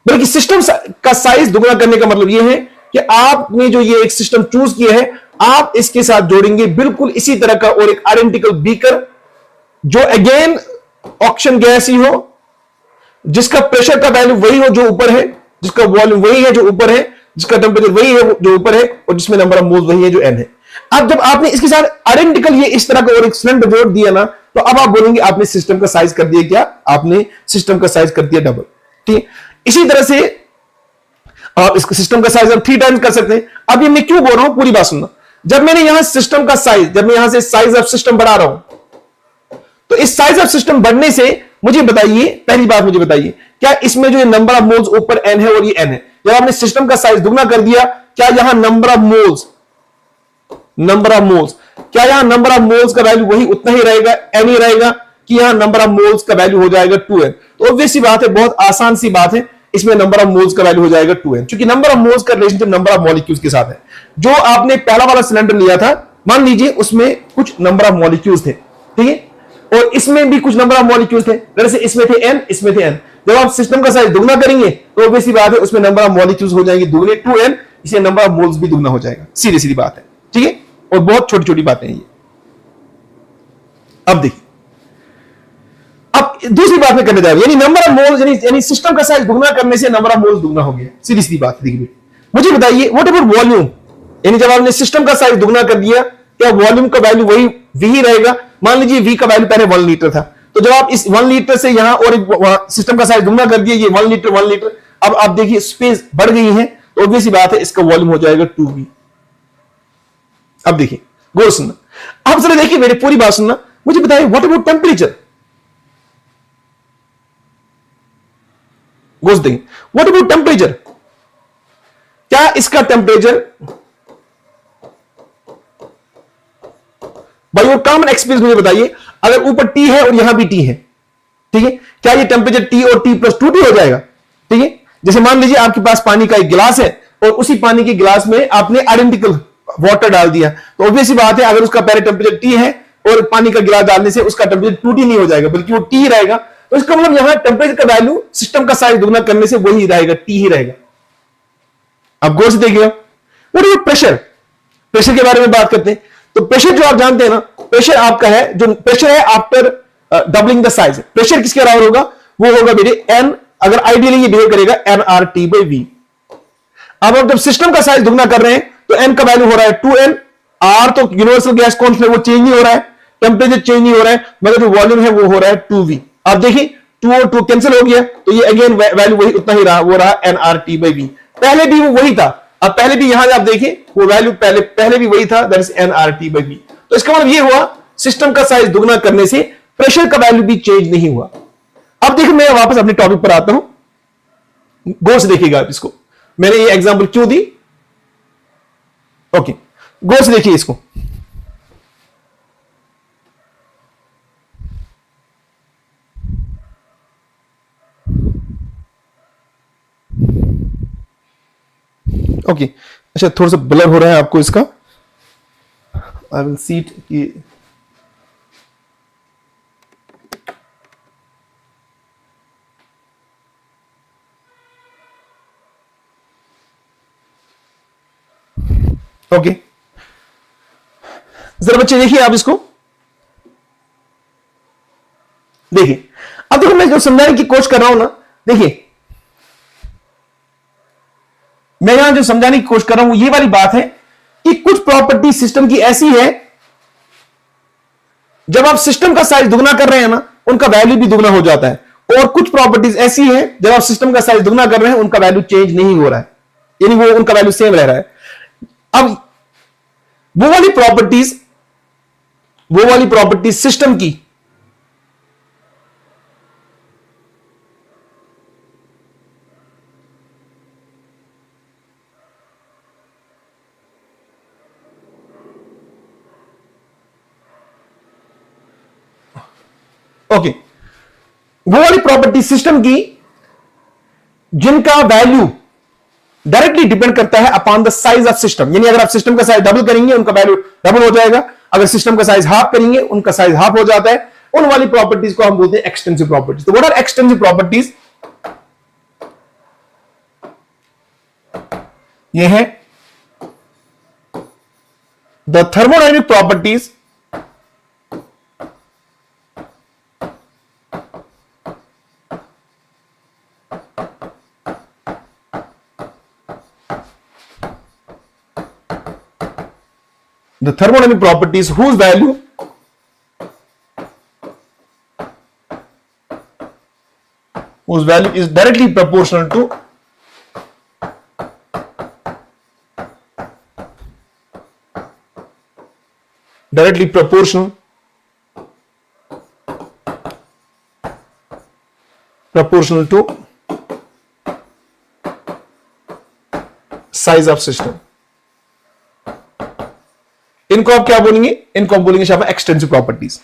बल्कि सिस्टम का साइज दुगना करने का मतलब यह है कि आपने जो ये एक सिस्टम चूज किया है, आप इसके साथ जोड़ेंगे बिल्कुल इसी तरह का और एक आइडेंटिकल बीकर जो अगेन ऑक्शन गैस ही हो, जिसका प्रेशर का वैल्यू वही हो जो ऊपर है, जिसका वॉल्यूम वही है जो ऊपर है, जिसका टेम्परेचर वही है जो ऊपर है और जिसमें नंबर ऑफ मोल्स वही है जो N है। अब जब आपने इसके साथ आइडेंटिकल ये इस तरह का और एक सिलेंडर जोड़ दिया ना, तो अब आप बोलेंगे आपने सिस्टम का साइज कर दिया क्या? आपने सिस्टम का साइज कर दिया डबल। ठीक, इसी तरह से आप इस सिस्टम का साइज अब 3 टाइम्स कर सकते हैं। अब ये मैं क्यों बोल रहा हूं, पूरी बात सुनना। जब मैंने यहां सिस्टम का साइज, जब मैं यहां से साइज ऑफ सिस्टम बढ़ा रहा हूं, तो इस साइज ऑफ सिस्टम बढ़ने से मुझे बताइए, पहली बात मुझे बताइए, क्या इसमें जो ये नंबर ऑफ मोल्स ऊपर N है और ये N है, जब आपने सिस्टम का साइज दुगना कर दिया, क्या यहां नंबर ऑफ मोल्स क्या यहां नंबर ऑफ मोल्स का वैल्यू वही उतना ही रहेगा, N ही रहेगा, कि यहां नंबर ऑफ मोल्स का वैल्यू हो जाएगा 2N? तो ऑब्वियस सी बात है, बहुत आसान सी बात है, इसमें नंबर ऑफ मोल्स का वैल्यू हो जाएगा 2N, क्योंकि नंबर ऑफ मोल्स का रिलेशनशिप नंबर ऑफ मॉलिक्यूल्स के साथ है। जो आपने पहला वाला सिलेंडर लिया था, मान लीजिए उसमें कुछ नंबर ऑफ मॉलिक्यूल्स थे, ठीक है, और इसमें भी कुछ नंबर ऑफ मॉलिक्यूल्स थे, जैसे इसमें थे N, इसमें थे N। जब आप सिस्टम का साइज दुगना करेंगे तो ऑब्वियस सी बात है उसमें नंबर ऑफ मॉलिक्यूल्स हो जाएंगे दुगने 2N, इसलिए नंबर ऑफ मोल्स भी दुगना हो जाएगा। सीधी सीधी बात है, ठीक है, और बहुत छोटी छोटी बातें हैं ये। अब देखिए, अब दूसरी बात में करने जा रहा हूं, यानी नंबर ऑफ मोल्स, यानी सिस्टम का साइज दुगना करने से नंबर ऑफ मोल्स दुगना हो गया। सीधी सीधी बात देखिए, मुझे बताइए व्हाट अबाउट वॉल्यूम, यानी जब आपने सिस्टम का साइज दुगना कर दिया, क्या वॉल्यूम का वैल्यू वही V ही रहेगा? मान लीजिए V का वैल्यू पहले 1 लीटर था, तो जब आप इस 1 लीटर से यहां और एक सिस्टम का साइज दुगना कर दिया, ये 1 लीटर, अब आप देखिए स्पेस बढ़ गई है, तो ऑब्वियस सी बात है इसका वॉल्यूम हो जाएगा 2V। अब देखिए, गौर सुनना, अब जरा देखिए मेरी पूरी बात सुनना, मुझे बताइए व्हाट अबाउट टेम्परेचर, गौर से देखिए, व्हाट अबाउट टेम्परेचर, क्या इसका temperature by your common experience मुझे बताइए, अगर ऊपर T है और यहां भी T है, ठीक है, क्या ये टेम्परेचर T और T+2T हो जाएगा? ठीक है, जैसे मान लीजिए आपके पास पानी का एक गिलास है और उसी पानी के गिलास में आपने आइडेंटिकल वाटर डाल दिया, तो ऑब्वियस सी बात है अगर उसका पहले टेम्परेचर T है और पानी का गिलास डालने से उसका टेम्परेचर 2T नहीं हो जाएगा, बल्कि वो T ही रहेगा। तो इसका मतलब यहां टेम्परेचर का वैल्यू सिस्टम का साइज दुगना करने से वही रहेगा, T ही रहेगा। अब गौर से देखिएगा, व्हाट इज प्रेशर, प्रेशर के बारे में बात करते हैं। तो प्रेशर जो आप जानते हैं ना, प्रेशर आपका है, जो प्रेशर है after doubling the size, pressure किसके बराबर होगा? वो होगा मेरे एन, अगर आइडियली ये बिहेव करेगा nRT/V। अब जब सिस्टम का साइज दुगना कर रहे हैं तो एन का वैल्यू हो रहा है 2n, आर तो यूनिवर्सल गैस कांस्टेंट वो चेंज नहीं हो रहा है, टेंपरेचर चेंज नहीं हो रहा है, मगर जो वॉल्यूम है वो हो रहा है 2v। आप देखिए 2 और 2 कैंसिल हो गया, तो ये अगेन वैल्यू वही उतना ही रहा, वो रहा nRT/V। पहले भी वो वही था, अब पहले भी यहां आप देखिए वो वैल्यू पहले भी वही था, दैट इज nRT/V। तो इसका मतलब ये हुआ सिस्टम का साइज दुगना करने से प्रेशर का वैल्यू भी चेंज नहीं हुआ। अब देखिए मैं वापस अपने टॉपिक पर आता हूं, गौर से देखिएगा आप इसको, मैंने ये एग्जांपल क्यों दी, ओके गौर से देखिए इसको। ओके अच्छा, थोड़ा सा ब्लर हो रहा है आपको इसका, आई विल सी इट कि ओके जरा बच्चे देखिए आप इसको देखिए। अब देखो मैं जो समझाने की कोशिश कर रहा हूं ना, देखिए मैं यहां जो समझाने की कोशिश कर रहा हूं ये वाली बात है कि कुछ प्रॉपर्टी सिस्टम की ऐसी है, जब आप सिस्टम का साइज दुगना कर रहे हैं ना उनका वैल्यू भी दुगना हो जाता है, और कुछ प्रॉपर्टीज ऐसी हैं जब आप सिस्टम का साइज दुगना कर रहे हैं उनका वैल्यू चेंज नहीं हो रहा है, यानी वो उनका वैल्यू सेम रह रहा है। अब वो वाली प्रॉपर्टीज सिस्टम की ओके वो वाली प्रॉपर्टी सिस्टम की जिनका वैल्यू डायरेक्टली डिपेंड करता है upon the size of system, यानी अगर आप सिस्टम का साइज डबल करेंगे उनका वैल्यू डबल हो जाएगा, अगर सिस्टम का साइज हाफ करेंगे उनका साइज हाफ हो जाता है। उन वाली प्रॉपर्टीज को हम बोलते हैं एक्सटेंसिव प्रॉपर्टीज। तो व्हाट आर एक्सटेंसिव प्रॉपर्टीज? ये है the thermodynamic properties whose value is directly proportional to size of system। इनको आप क्या बोलेंगे? इनको आप बोलेंगे शायद एक्सटेंसिव प्रॉपर्टीज।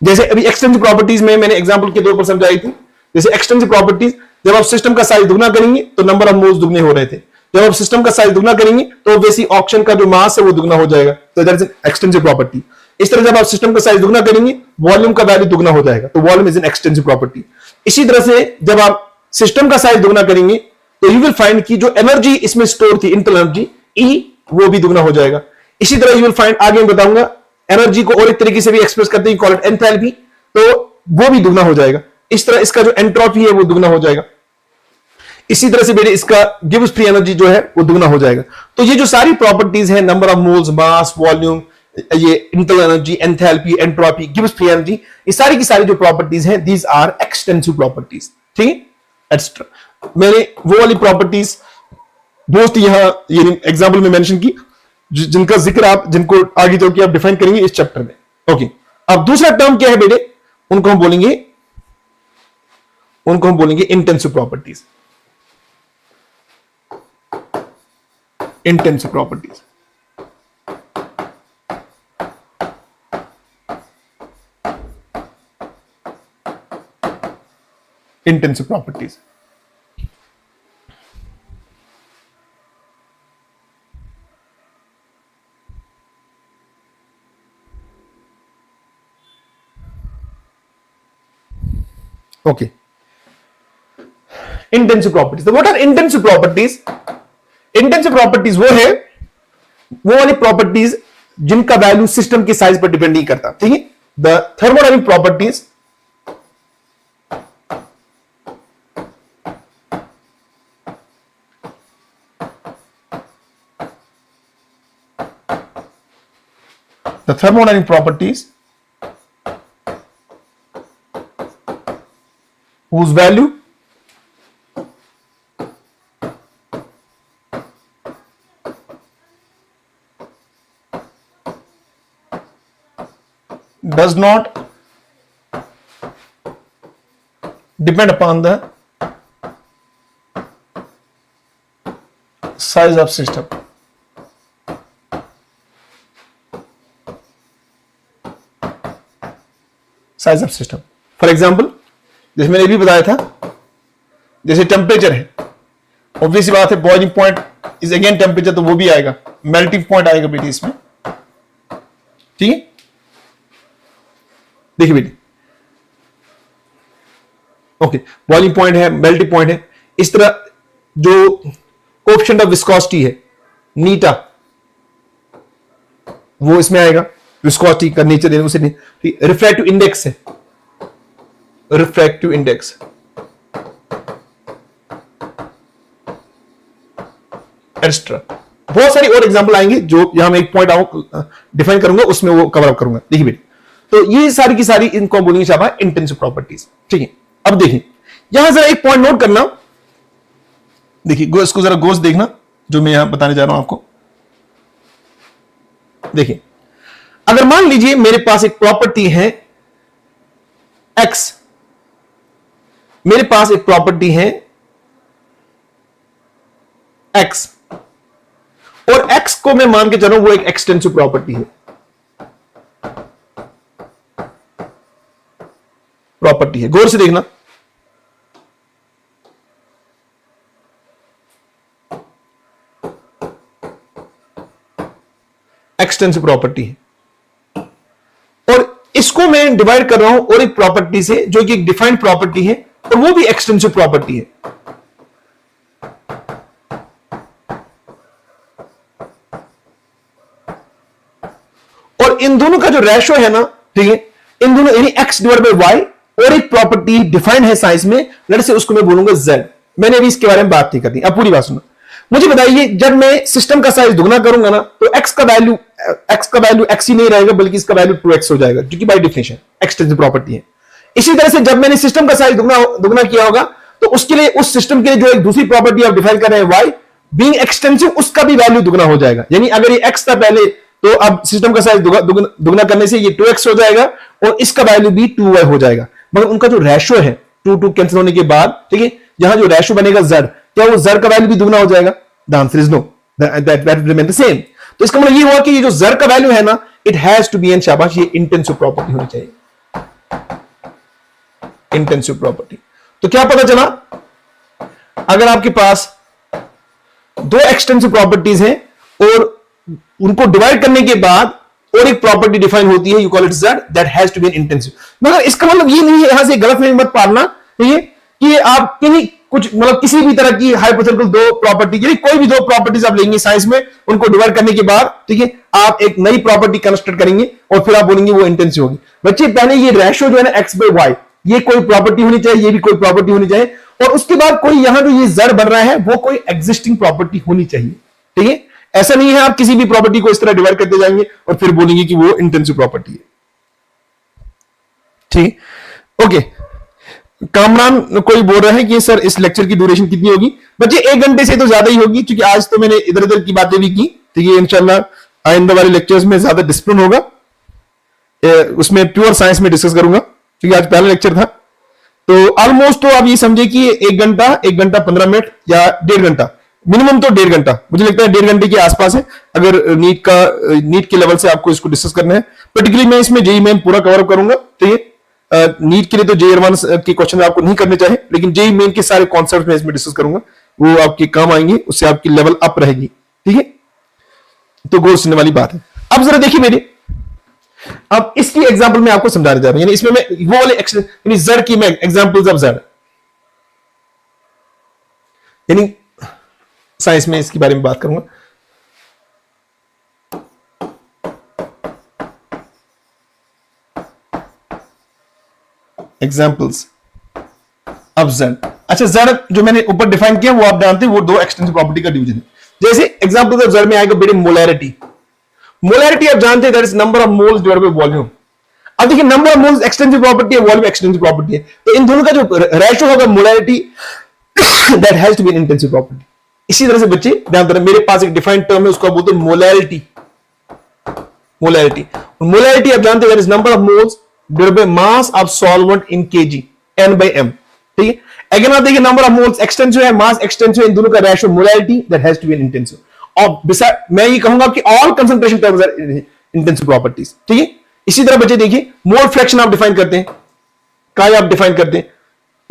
जैसे अभी एक्सटेंसिव प्रॉपर्टीज में मैंने एग्जांपल के तौर पर समझाई थी, जैसे एक्सटेंसिव प्रॉपर्टीज जब आप सिस्टम का साइज दुगना करेंगे तो नंबर ऑफ मोल्स दुगने हो रहे थे, जब आप सिस्टम का साइज दुगना करेंगे तो वैसी ऑक्सीजन का जो मास है वो दुगना हो जाएगा, तो दैट इज एक्सटेंसिव प्रॉपर्टी। इस तरह जब आप सिस्टम का साइज दुगना करेंगे वॉल्यूम का वैल्यू दुगना हो जाएगा, तो volume is an extensive property. इसी तरह से जब आप सिस्टम का साइज दुगना करेंगे तो यू विल फाइंड कि जो एनर्जी इसमें स्टोर थी इंटरनल एनर्जी ई, वो भी दुगना हो जाएगा। इसी तरह यू विल फाइंड, आगे मैं बताऊंगा, एनर्जी को और एक तरीके से भी एक्सप्रेस करते हैं, कॉल इट एंथैल्पी, तो वो भी दुगना हो जाएगा। इस तरह इसका जो एंट्रोपी है वो दुगना हो जाएगा। इसी तरह से बेटे इसका गिब्स फ्री एनर्जी जो है वो दुगना हो जाएगा। तो ये जो सारी प्रॉपर्टीज हैं, number of moles, mass, volume, ये internal energy, enthalpy, entropy, Gibbs free energy, ये सारी की सारी जो प्रॉपर्टीज हैं दीज आर एक्सटेंसिव प्रॉपर्टीज। ठीक है, एक्स्ट्रा मैंने वो वाली प्रॉपर्टीज दोस्त यहां ये एग्जाम्पल में मेंशन की जिनका जिक्र आप, जिनको आगे चल के आप डिफाइन करेंगे इस चैप्टर में। ओके, अब दूसरा टर्म क्या है बेटे? उनको हम बोलेंगे intensive properties. Intensive properties intensive properties okay, intensive properties. What are intensive properties? Intensive properties वो है, वो वाली प्रॉपर्टीज जिनका वैल्यू सिस्टम के साइज पर डिपेंड नहीं करता। ठीक है, the thermodynamic properties the thermodynamic properties whose value does not depend upon the size of system. Size of system. For example, जैसे मैंने भी बताया था, जैसे टेम्परेचर है, ऑब्वियस बात है, boiling point is again temperature, तो वो भी आएगा, मेल्टिंग पॉइंट आएगा बेटी इसमें, ठीक है। देखिए बेटी, ओके, बॉइलिंग पॉइंट है, मेल्टिंग पॉइंट है, इस तरह जो कोएफिशिएंट ऑफ विस्कोसिटी है नीटा, वो इसमें आएगा, विस्कोसिटी का नेचर है उसे नहीं, रिफ्रैक्टिव इंडेक्स है, रिफ्रैक्टिव इंडेक्स, एक्स्ट्रा, बहुत सारी और एग्जांपल आएंगे जो यहां मैं एक पॉइंट डिफाइन करूंगा, उसमें वो कवर अप करूंगा। देखिए बेटी, तो ये सारी की सारी इनको बोलेंगे शाबा इंटेंसिव प्रॉपर्टीज, ठीक है। अब देखिए यहां जरा एक पॉइंट नोट करना, देखिए इसको जरा गौर से देखना जो मैं यहां बताने जा रहा हूं आपको। देखिए, अगर मान लीजिए मेरे पास एक प्रॉपर्टी है एक्स, मेरे पास एक प्रॉपर्टी है एक्स, और एक्स को मैं मान के चलूं वो एक एक्सटेंसिव प्रॉपर्टी है, गौर से देखना। एक्सटेंसिव प्रॉपर्टी है, और इसको मैं डिवाइड कर रहा हूं और एक प्रॉपर्टी से जो कि एक डिफाइंड प्रॉपर्टी है, और वो भी एक्सटेंसिव प्रॉपर्टी है। और इन दोनों का जो रेशो है ना, ठीक है, इन दोनों यानी एक्स डिवाइड बाय वाई, और एक प्रॉपर्टी डिफाइंड है साइंस में, लड़ से उसको मैं बोलूंगा जेड। मैंने अभी इसके बारे में बात नहीं करनी, अब पूरी बात सुनो। मुझे बताइए, जब मैं सिस्टम का साइज दुगना करूंगा ना, तो एक्स का वैल्यू एक्स ही नहीं रहेगा, बल्कि इसका वैल्यू 2x हो जाएगा, जो कि बाय डेफिनेशन एक्सटेंसिव प्रॉपर्टी है। इसी तरह से जब मैंने सिस्टम का साइज दुगना किया होगा, तो उसके लिए, उस सिस्टम के लिए जो एक दूसरी प्रॉपर्टी आप डिफाइन कर रहे हैं वाई, बीइंग एक्सटेंसिव, उसका भी वैल्यू दुगना हो जाएगा। यानी अगर ये एक्स था पहले, तो अब सिस्टम का साइज दुगना करने से ये 2x हो जाएगा, और इसका वैल्यू भी 2y हो जाएगा। मगर उनका जो रेशो है 2 कैंसिल होने के बाद, ठीक है, यहां जो रेशो बनेगा z, क्या वो z का वैल्यू भी दुगना हो जाएगा? The answer is no, that remain the same. तो इसका मतलब ये हुआ कि ये जो z का वैल्यू है ना, it has to be an, शाबाश, ये इंटेंसिव प्रॉपर्टी होनी चाहिए, इंटेंसिव प्रॉपर्टी। तो क्या पता चला, अगर आपके पास दो एक्सटेंसिव प्रॉपर्टीज हैं और उनको डिवाइड करने के बाद और एक प्रॉपर्टी डिफाइन होती है, you call it z, that has to be an intensive. मगर इसका मतलब ये नहीं है, यहां से गलतफहमी मत पालना, ठीक है, कि आप कुछ मतलब किसी भी तरह की हाइपोथेटिकल दो प्रॉपर्टी, यानी कोई भी दो प्रॉपर्टीज आप लेंगे साइंस में, उनको डिवाइड करने के बाद, ठीक है, आप एक नई प्रॉपर्टी कंस्ट्रक्ट करेंगे और फिर आप बोलेंगे वो इंटेंसिव होगी। बच्चे, पहले ये रेशियो जो है ना x बाय y, ये कोई प्रॉपर्टी होनी चाहिए, ये भी कोई प्रॉपर्टी होनी चाहिए, और उसके बाद कोई यहां जो ये z बन रहा है वो कोई एग्जिस्टिंग प्रॉपर्टी होनी चाहिए, ठीक है। ऐसा नहीं है आप किसी भी प्रॉपर्टी को इस तरह डिवाइड करते जाएंगे और फिर बोलेंगे कि वो इंटेंसिव प्रॉपर्टी है, ठीक, ओके। कामरान कोई बोल रहा है कि सर इस लेक्चर की ड्यूरेशन कितनी होगी? बच्चे 1 घंटे से तो ज्यादा ही होगी, क्योंकि आज तो मैंने इधर उधर की बातें भी की, ठीक है। इंशाल्लाह आइंदा वाले लेक्चर्स में ज्यादा डिसिप्लिन होगा, उसमें प्योर साइंस में डिस्कस करूंगा, क्योंकि आज पहला लेक्चर था। तो ऑलमोस्ट तो आप ये समझे कि 1 घंटा 15 मिनट या 1.5 घंटा, मिनिमम तो 1.5 घंटा, मुझे लगता है 1.5 घंटे के आसपास है, अगर नीट के लेवल से आपको इसको डिस्कस करना है। पर्टिकुलरली मैं इसमें जेई मेन पूरा कवर अप करूंगा, ठीक है। नीट के लिए तो जेई एडवांस के क्वेश्चन आपको नहीं करने चाहिए, लेकिन जेई मेन के सारे कॉन्सेप्ट में इसमें डिस्कस करूंगा, वो आपके काम आएंगे, उससे आपकी लेवल अप रहेगी, ठीक है। तो गौर सुनने वाली बात है। अब जरा देखिए मेरे, अब इसकी एग्जांपल मैं आपको समझाने जा रहा हूं, यानी इसमें मैं वो वाले यानी z की मैं एग्जांपल्स ऑफ z, यानी साइंस में इसके बारे में बात करूंगा। Examples of z। अच्छा, z जो मैंने ऊपर डिफाइन किया वो आप जानते हैं, वो दो एक्सटेंसिव प्रॉपर्टी का डिवीजन है। जैसे एग्जांपल्स ऑफ z में आएगा बेटे मोलैरिटी। मोलैरिटी आप जानते हैं that is number of moles divided by volume. अब देखिए number of moles extensive property है, वॉल्यूम एक्सटेंसिव प्रॉपर्टी है, तो इन दोनों का जो रेशियो होगा molarity that has to be an intensive property. इसी तरह से बच्चे ध्यान देना, मेरे पास एक डिफाइंड टर्म है उसको आप बोलते हैं मोलैरिटी। मोलैरिटी मोलैरिटी आप जानते हैं that is number of moles divided by mass of solvent in KG n/m। ठीक है, अगेन आप देखिए नंबर ऑफ मोल्स एक्सटेंसिव है, मास एक्सटेंसिव है, इन दोनों का ratio molarity that has to be an intensive. और मैं ये कहूंगा कि all concentration terms are intensive properties. ठीक है, इसी तरह बच्चे देखिए मोल फ्रैक्शन आप डिफाइन करते हैं, काय आप डिफाइन करते हैं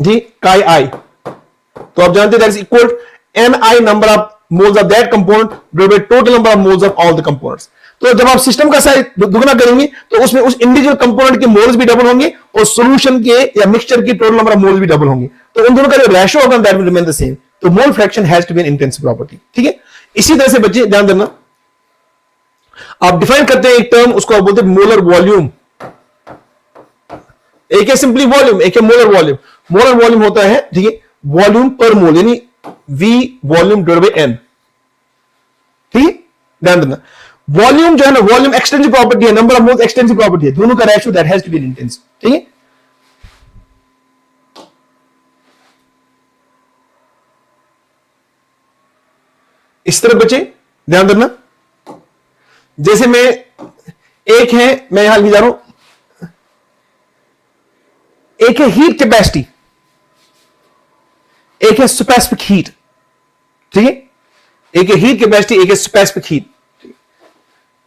जी, काय आई, तो आप जानते हैं that is equal ni number of moles of that component divided by total number of moles of all the components. तो जब आप सिस्टम का साइज दुगना करेंगे तो उसमें उस इंडिविजुअल कंपोनेंट के मोल्स भी डबल होंगे और सॉल्यूशन के या मिक्सचर की टोटल नंबर ऑफ मोल्स भी डबल होंगे, तो उन दोनों का जो रेशियो होगा that will remain the same. तो mole fraction has to be an intensive property. ठीक है, इसी तरह से बच्चे ध्यान देना, आप डिफाइन करते हैं एक टर्म, उसको आप बोलते हैं मोलर वॉल्यूम। एक है सिंपली वॉल्यूम, एक है मोलर वॉल्यूम। मोलर वॉल्यूम होता है ठीक है वॉल्यूम पर मोल, यानी V volume divided by N। ठीक है, ध्यान देना वॉल्यूम जो है ना, वॉल्यूम एक्सटेंसिव प्रॉपर्टी है, number of moles extensive property है, दोनों का ratio that has to be intensive. ठीक है, इस तरह बच्चे ध्यान देना, जैसे मैं एक है, मैं यहां लिख जा रहा हूं, एक है हीट कैपेसिटी, एक है स्पेसिफिक हीट। ठीक है, एक है हीट कैपेसिटी, एक है स्पेसिफिक हीट।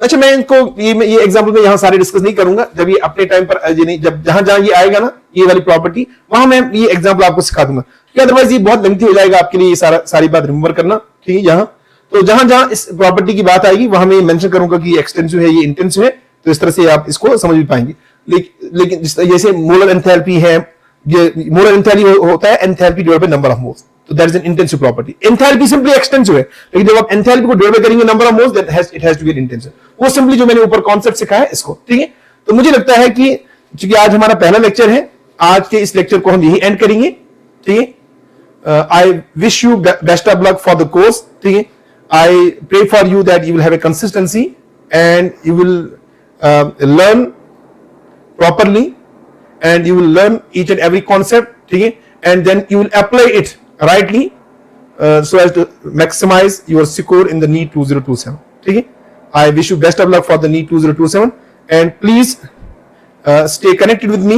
अच्छा, मैं इनको ये एग्जांपल में यहां सारे डिस्कस नहीं करूंगा, जब ये अपने टाइम पर नहीं, जब जहां जहां ये आएगा ना ये वाली प्रॉपर्टी, वहां मैं ये एग्जांपल आपको सिखा दूंगा, अदरवाइज ये बहुत लेंथी हो जाएगा आपके लिए, ये सारी बात रिमेंबर करना। ठीक है, यहां तो जहां जहां इस प्रॉपर्टी की बात आएगी वहां मैं मेंशन करूंगा कि ये एक्सटेंसिव है, ये इंटेंसिव है, तो इस तरह से आप इसको समझ भी पाएंगे। लेकिन जैसे मोलर एंथैल्पी है, ये मोलर एंथैल्पी होता है enthalpy divided by number of moles, तो that is an intensive property. Enthalpy simply extensive है, लेकिन जब आप एंथैल्पी को डिवाइड करेंगे number of moles that it has to be intensive. वो सिंपली जो मैंने ऊपर कॉन्सेप्ट सिखाया है इसको। ठीक है, तो मुझे लगता है कि चूंकि आज हमारा पहला लेक्चर है, आज के इस लेक्चर को हम यही एंड करेंगे। ठीक है, I wish you best of luck for the course. ठीक है, I pray for you that you will have a consistency and you will learn properly and you will learn each and every concept, ठीक है, and then you will apply it rightly so as to maximize your score in the NEET 2027. ठीक है, I wish you best of luck for the NEET 2027 and please stay connected with me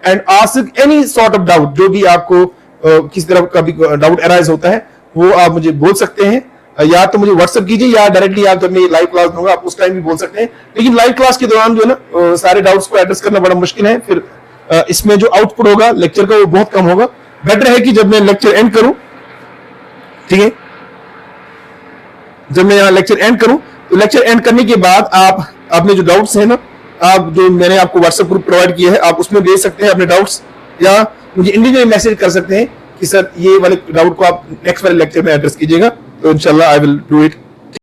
and ask any sort of doubt, जो भी आपको किसी तरह का भी doubt arise होता है वो आप मुझे बोल सकते हैं, या तो मुझे व्हाट्सएप कीजिए या डायरेक्टली आप जब मैं लाइव क्लास दूंगा आप उस टाइम भी बोल सकते हैं। लेकिन लाइव क्लास के दौरान जो है ना सारे डाउट्स को एड्रेस करना बड़ा मुश्किल है, फिर इसमें जो आउटपुट होगा लेक्चर का वो बहुत कम होगा। बेटर है कि जब मैं लेक्चर एंड करूं, ठीक है, जब मैं यहाँ लेक्चर एंड करूं तो लेक्चर एंड करने के बाद आप अपने जो डाउट्स है ना, आप जो मैंने आपको व्हाट्सएप ग्रुप प्रोवाइड किया है आप उसमें भेज सकते हैं अपने डाउट्स, या मुझे इंडिविजुअली मैसेज कर सकते हैं कि सर ये वाले डाउट को आप नेक्स्ट वाले लेक्चर में एड्रेस कीजिएगा, तो इंशाल्लाह आई विल डू इट